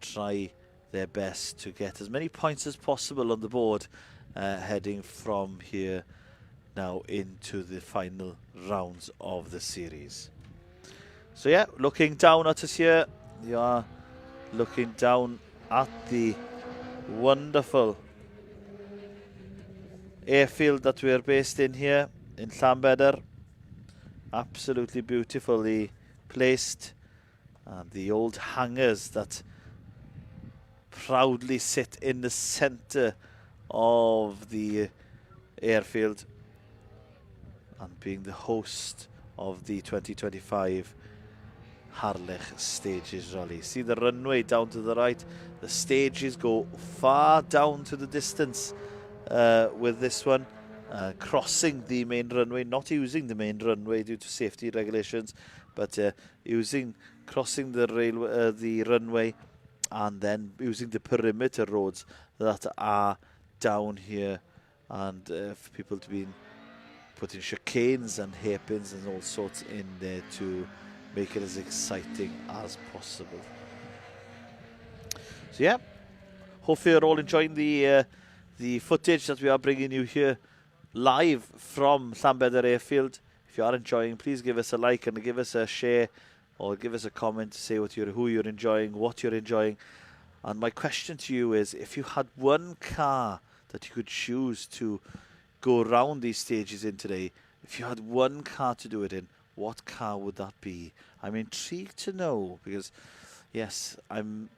try their best to get as many points as possible on the board, heading from here now into the final rounds of the series. So yeah, looking down at us here, you are looking down at the wonderful airfield that we're based in here in Llanbedr. Absolutely beautifully placed, and the old hangars that proudly sit in the center of the airfield and being the host of the 2025 Harlech Stages Rally. See the runway down to the right. The stages go far down to the distance with this one, crossing the main runway, not using the main runway due to safety regulations, but crossing the runway and then using the perimeter roads that are down here, and for people to be putting chicanes and hairpins and all sorts in there to make it as exciting as possible. So yeah, hopefully you're all enjoying the footage that we are bringing you here live from Llanbedr Airfield. If you are enjoying, please give us a like and give us a share, or give us a comment to say who you're enjoying, what you're enjoying. And my question to you is, if you had one car that you could choose to go around these stages in today, if you had one car to do it in, what car would that be? I'm intrigued to know, because yes, I've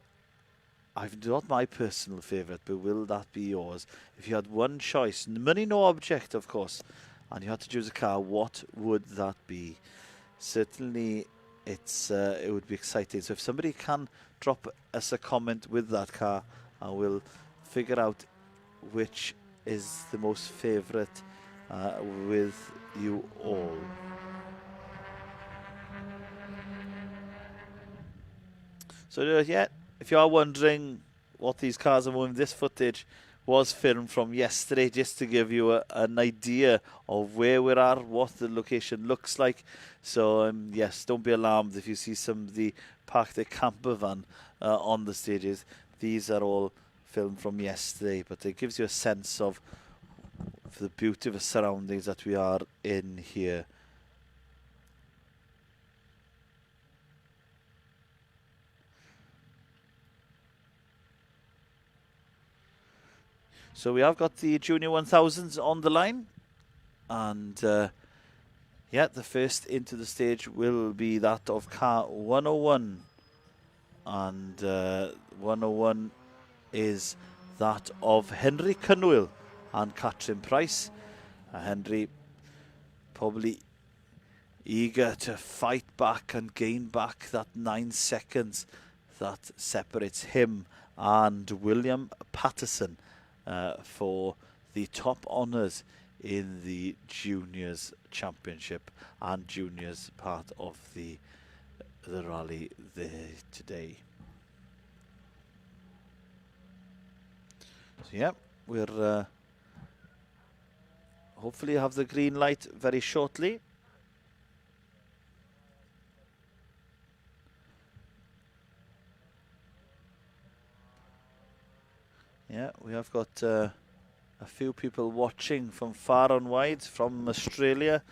not my personal favourite, but will that be yours? If you had one choice, money no object, of course, and you had to choose a car, what would that be? Certainly, it would be exciting. So if somebody can drop us a comment with that car, and we'll figure out which is the most favourite with you all. So yeah, if you are wondering what these cars are in this footage, was filmed from yesterday, just to give you an idea of where we are, what the location looks like. So yes, don't be alarmed if you see somebody park their camper van on the stages. These are all filmed from yesterday, but it gives you a sense of the beauty of the surroundings that we are in here. So we have got the Junior 1000s on the line, and yeah, the first into the stage will be that of car 101, and 101 is that of Henry Cynwyl and Catrin Price. Henry probably eager to fight back and gain back that 9 seconds that separates him and William Patterson for the top honours in the Juniors Championship and Juniors part of the rally there today. So yeah, we're hopefully have the green light very shortly. Yeah, we have got a few people watching from far and wide from Australia.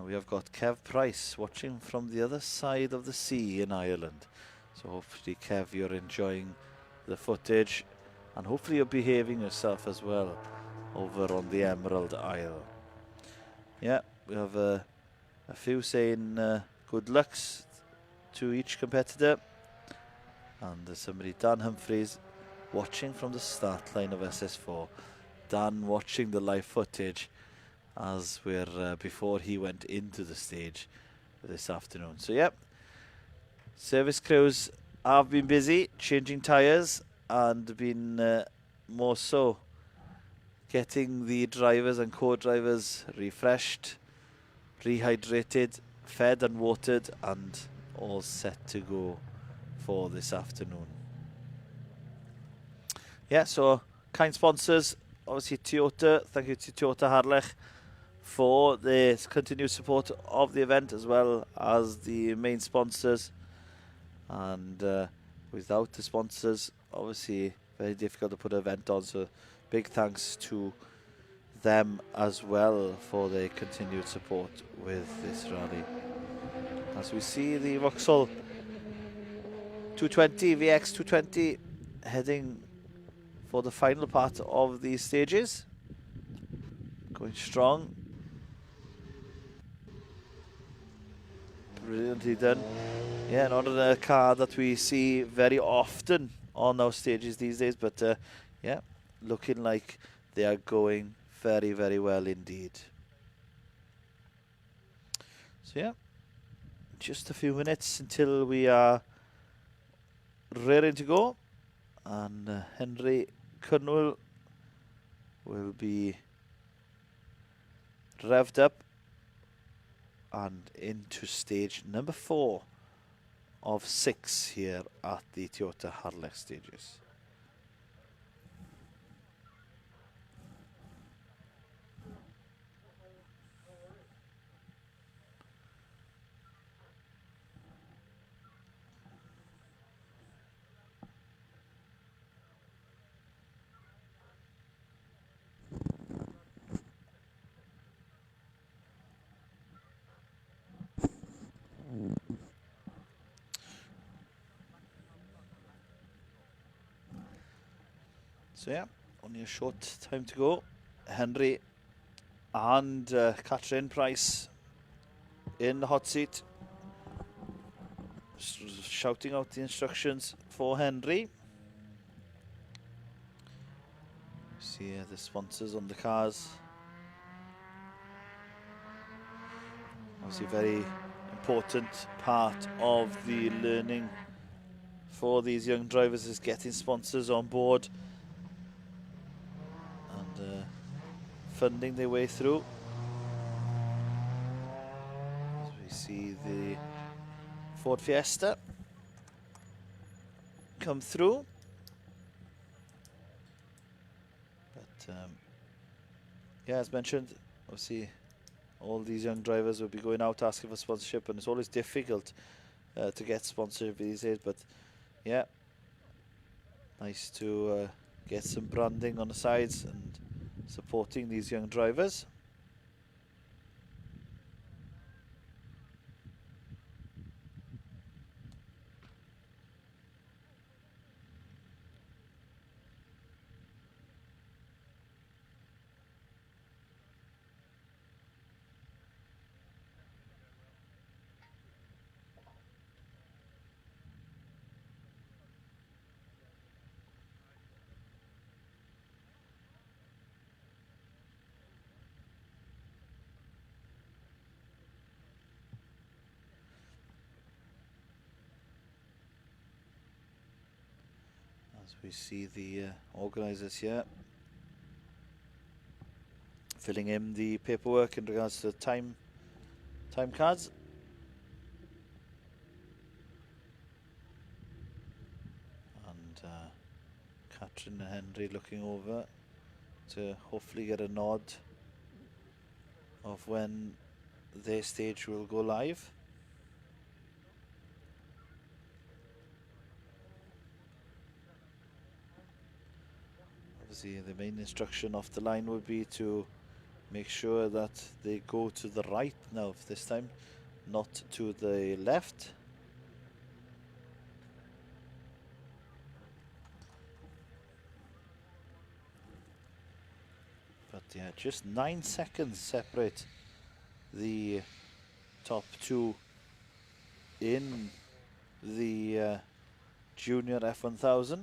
We have got Kev Price watching from the other side of the sea in Ireland. So hopefully, Kev, you're enjoying the footage, and hopefully you're behaving yourself as well over on the Emerald Isle. Yeah, we have a few saying good lucks to each competitor. And there's somebody, Dan Humphreys, watching from the start line of SS4. Dan watching the live footage as we're before he went into the stage this afternoon. So yeah, service crews have been busy changing tyres and been more so getting the drivers and co-drivers refreshed, rehydrated, fed and watered, and all set to go for this afternoon. Yeah, so kind sponsors, obviously Toyota. Thank you to Toyota Harlech for the continued support of the event, as well as the main sponsors. And without the sponsors, obviously very difficult to put an event on. So big thanks to them as well for their continued support with this rally. As we see the Vauxhall 220, VX 220 heading for the final part of these stages. Going strong. Brilliantly done. Yeah, not a car that we see very often on our stages these days, but yeah, looking like they are going very, very well indeed. So yeah, just a few minutes until we are ready to go, and Henry Cynwyl will be revved up and into stage number 4 of 6 here at the Toyota Harlech stages. So yeah, only a short time to go. Henry and Catrin Price in the hot seat, shouting out the instructions for Henry. See the sponsors on the cars. Obviously, very important part of the learning for these young drivers is getting sponsors on board and funding their way through. As we see the Ford Fiesta come through. yeah, as mentioned, obviously all these young drivers will be going out asking for sponsorship, and it's always difficult to get sponsorship these days. But yeah, nice to get some branding on the sides and supporting these young drivers. As we see the organisers here filling in the paperwork in regards to the time cards. And Catherine and Henry looking over to hopefully get a nod of when their stage will go live. Obviously the main instruction off the line would be to make sure that they go to the right now this time, not to the left. But yeah, just 9 seconds separate the top two in the Junior F1000.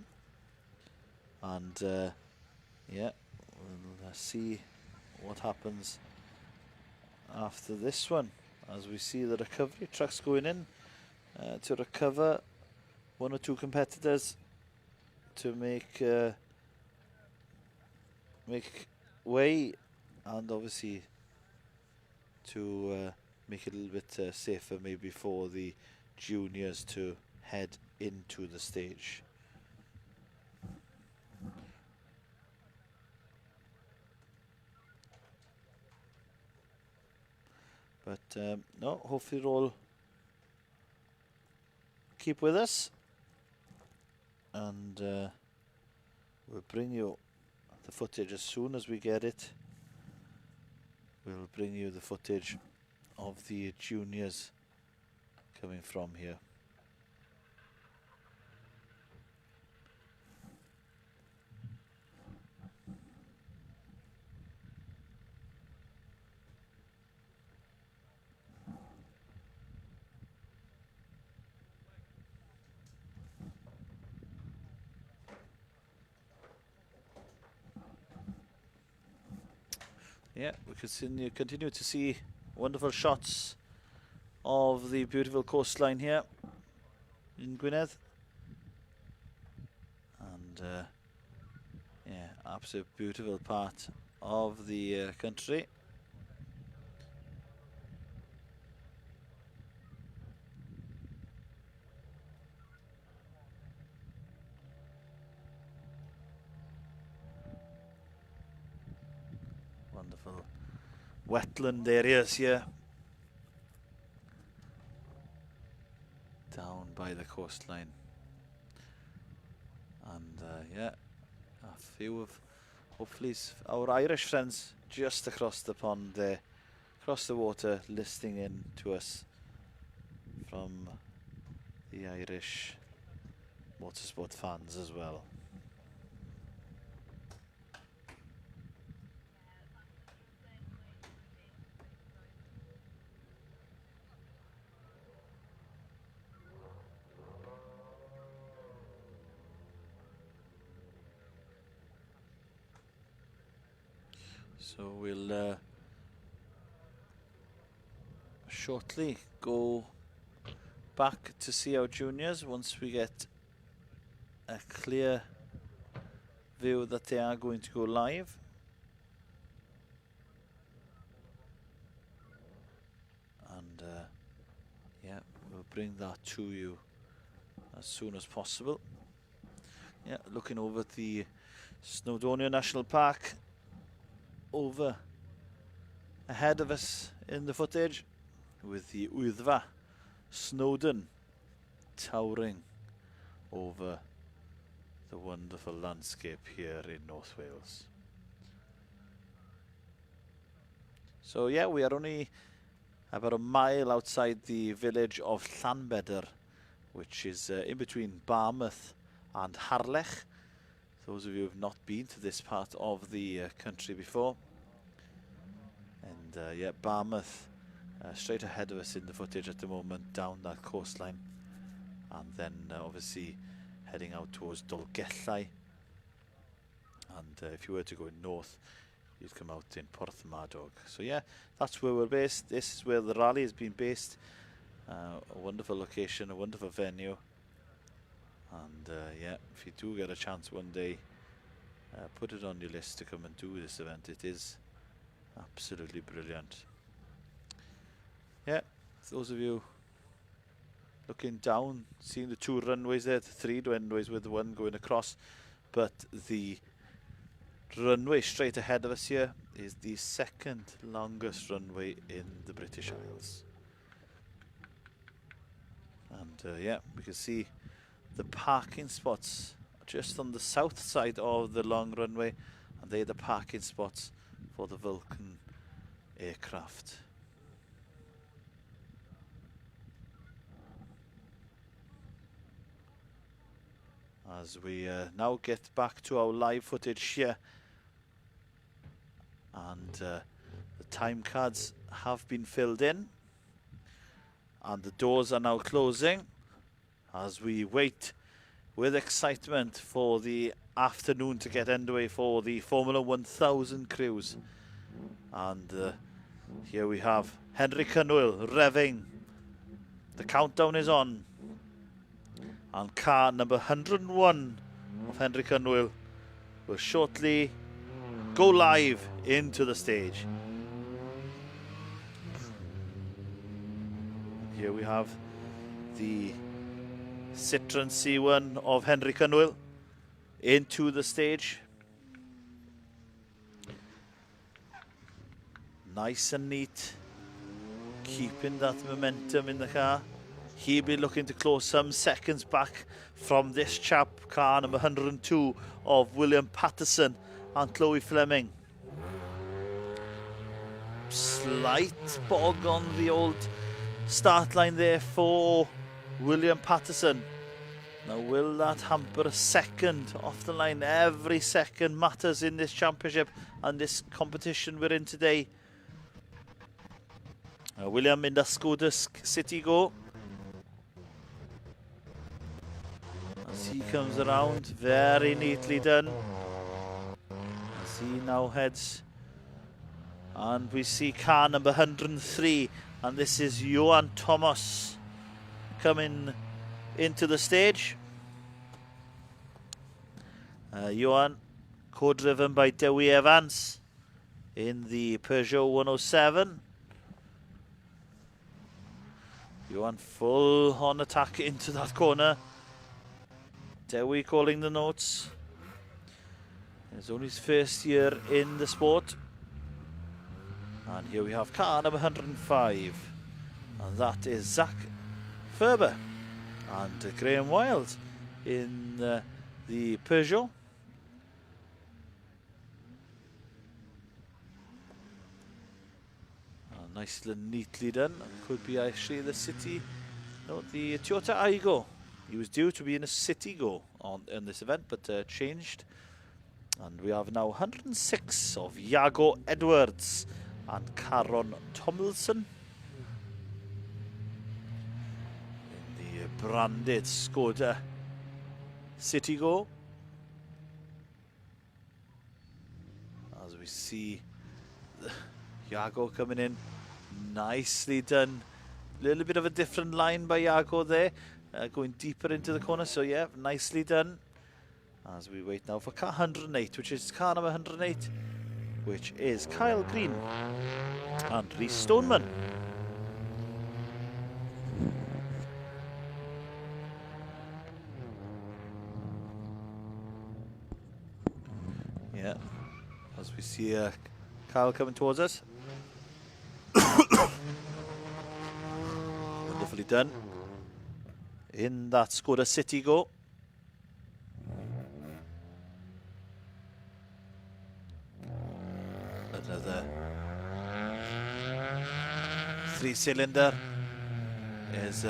And yeah, we'll see what happens after this one, as we see the recovery trucks going in to recover one or two competitors to make way, and obviously to make it a little bit safer maybe for the juniors to head into the stage. But no, hopefully you'll keep with us, and we'll bring you the footage as soon as we get it. We'll bring you the footage of the juniors coming from here. Yeah, we continue to see wonderful shots of the beautiful coastline here in Gwynedd. And yeah, absolute beautiful part of the country. Wonderful wetland areas here down by the coastline. And yeah, a few of hopefully our Irish friends just across the pond there, across the water, listening in to us from the Irish motorsport fans as well. So we'll shortly go back to see our juniors once we get a clear view that they are going to go live. And yeah, we'll bring that to you as soon as possible. Yeah, looking over at the Snowdonia National Park over ahead of us in the footage, with the Wyddfa Snowdon towering over the wonderful landscape here in North Wales. So yeah, we are only about a mile outside the village of Llanbedr, which is in between Barmouth and Harlech. Those of you who have not been to this part of the country before. And yeah, Barmouth straight ahead of us in the footage at the moment, down that coastline. And then obviously heading out towards Dolgellau. And if you were to go north, you'd come out in Porthmadog. So yeah, that's where we're based. This is where the rally has been based. A wonderful location, a wonderful venue. And yeah, if you do get a chance one day, put it on your list to come and do this event. It is absolutely brilliant. Yeah, those of you looking down, seeing the two runways there, the three runways with the one going across, but the runway straight ahead of us here is the second longest runway in the British Isles. And yeah, we can see the parking spots just on the south side of the long runway, and they're the parking spots for the Vulcan aircraft. As we now get back to our live footage here, and the time cards have been filled in and the doors are now closing as we wait with excitement for the afternoon to get underway for the Formula 1000 crews. And here we have Henry Cynwyl revving. The countdown is on, and car number 101 of Henry Cynwyl will shortly go live into the stage. Here we have the Citroen C1 of Henry Cynwyl into the stage. Nice and neat, keeping that momentum in the car. He'll be looking to close some seconds back from this chap, car number 102 of William Patterson and Chloe Fleming. Slight bog on the old start line there for William Patterson. Now, will that hamper a second off the line? Every second matters in this championship and this competition we're in today. William in the Skoda City Go. As he comes around, very neatly done. As he now heads. And we see car number 103. And this is Johan Thomas coming into the stage. Johan, co-driven by Dewi Evans in the Peugeot 107. Johan full on attack into that corner. Dewi calling the notes. It's only his first year in the sport. And here we have car number 105. And that is Zach Ferber and Graham Wild in the Peugeot. Nicely and neatly done. Could be actually the City, no, the Toyota Aygo. He was due to be in a City Go in this event, but changed. And we have now 106 of Iago Edwards and Caron Tomlinson in the branded Skoda City Go. As we see Iago coming in, nicely done. A little bit of a different line by Iago there, going deeper into the corner. So yeah, nicely done. As we wait now for car 108, which is car number 108, which is Kyle Green and Rhys Stoneman. Yeah, as we see Carl coming towards us. Wonderfully done. In that Skoda City go. Another 3-cylinder is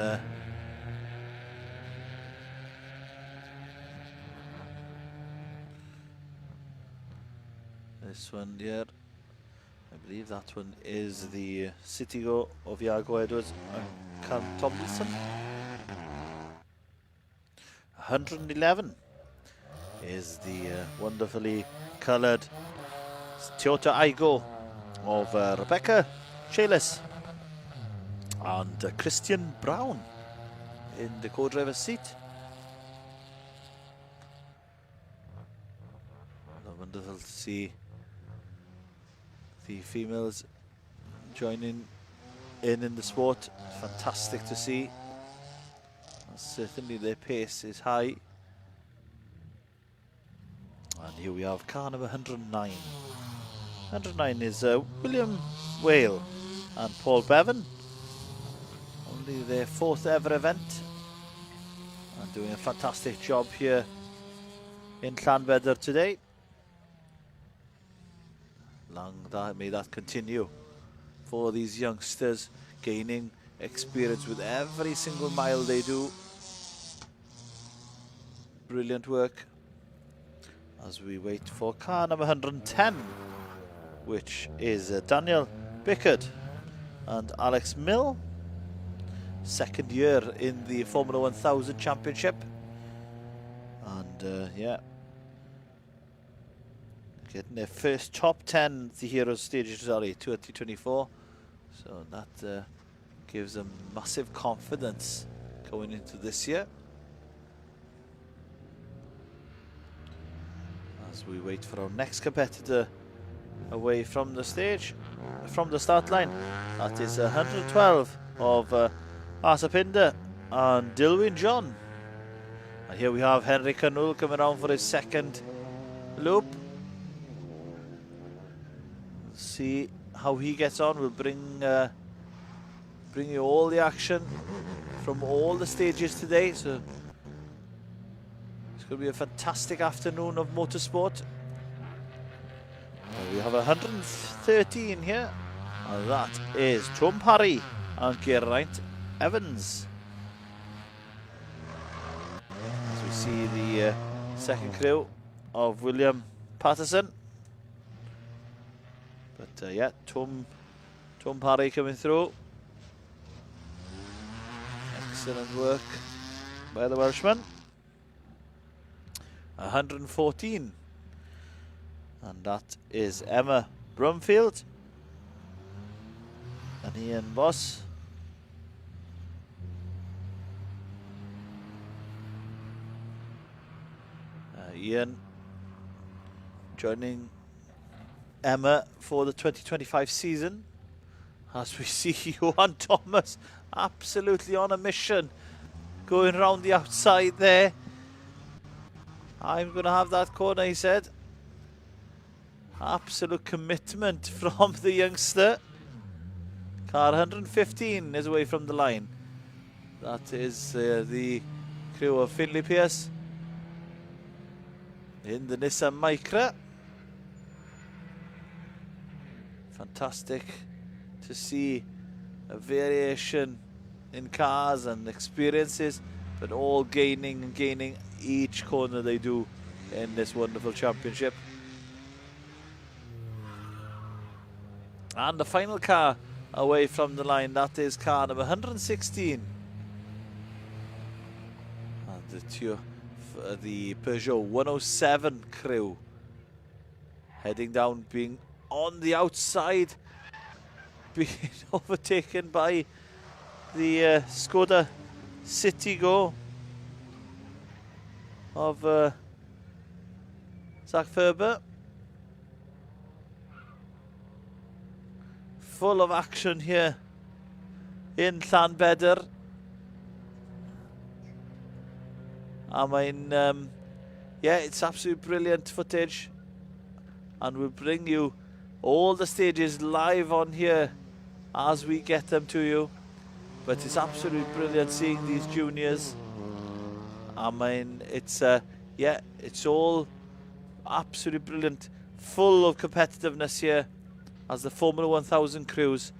this one here. I believe that one is the Citigo of Iago Edwards and Cam Tomlinson. 111 is the wonderfully coloured Toyota Aygo of Rebecca Chalice and Christian Brown in the co-driver's seat. Wonderful to see the females joining in the sport. Fantastic to see. And certainly their pace is high. And here we have car number 109. 109 is William Whale and Paul Bevan. Only their 4th ever event. And doing a fantastic job here in Llanbedr today. May that continue for these youngsters, gaining experience with every single mile they do. Brilliant work. As we wait for car number 110, which is Daniel Bickard and Alex Mill. 2nd year in the Formula 1000 Championship. And yeah, getting their first top 10 the Heroes Stages Rally 2024. So that gives them massive confidence going into this year. As we wait for our next competitor away from the stage, from the start line. That is 112 of Asapinda and Dilwyn John. And here we have Henry Canul coming around for his 2nd loop. See how he gets on. We'll bring you all the action from all the stages today. So it's going to be a fantastic afternoon of motorsport. We have 113 here, and that is Tom Parry and Geraint Evans. As we see the 2nd crew of William Patterson. But yeah, Tom Parry coming through. Excellent work by the Welshman. 114. And that is Emma Brumfield and Ian Boss. Ian joining Emma for the 2025 season. As we see Johan Thomas absolutely on a mission, going around the outside there. I'm going to have that corner, he said. Absolute commitment from the youngster. Car 115 is away from the line. That is the crew of Finlay Pierce in the Nissan Micra. Fantastic to see a variation in cars and experiences, but all gaining and gaining each corner they do in this wonderful championship. And the final car away from the line, that is car number 116. And the Peugeot 107 crew heading down, being on the outside, being overtaken by the Skoda Citigo of Zach Ferber. Full of action here in Llanbedr. I mean, yeah, it's absolutely brilliant footage, and we'll bring you all the stages live on here as we get them to you. But it's absolutely brilliant seeing these juniors. I mean, it's yeah, it's all absolutely brilliant, full of competitiveness here as the Formula 1000 crews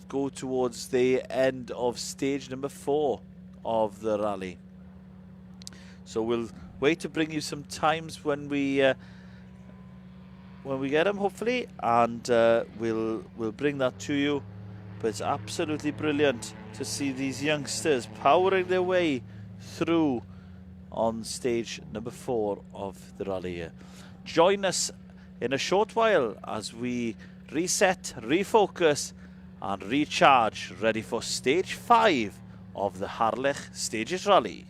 go towards the end of stage number 4 of the rally. So we'll wait to bring you some times when we get them, hopefully, and we'll bring that to you. But it's absolutely brilliant to see these youngsters powering their way through on stage number 4 of the rally here. Join us in a short while as we reset, refocus and recharge, ready for stage 5 of the Harlech Stages Rally.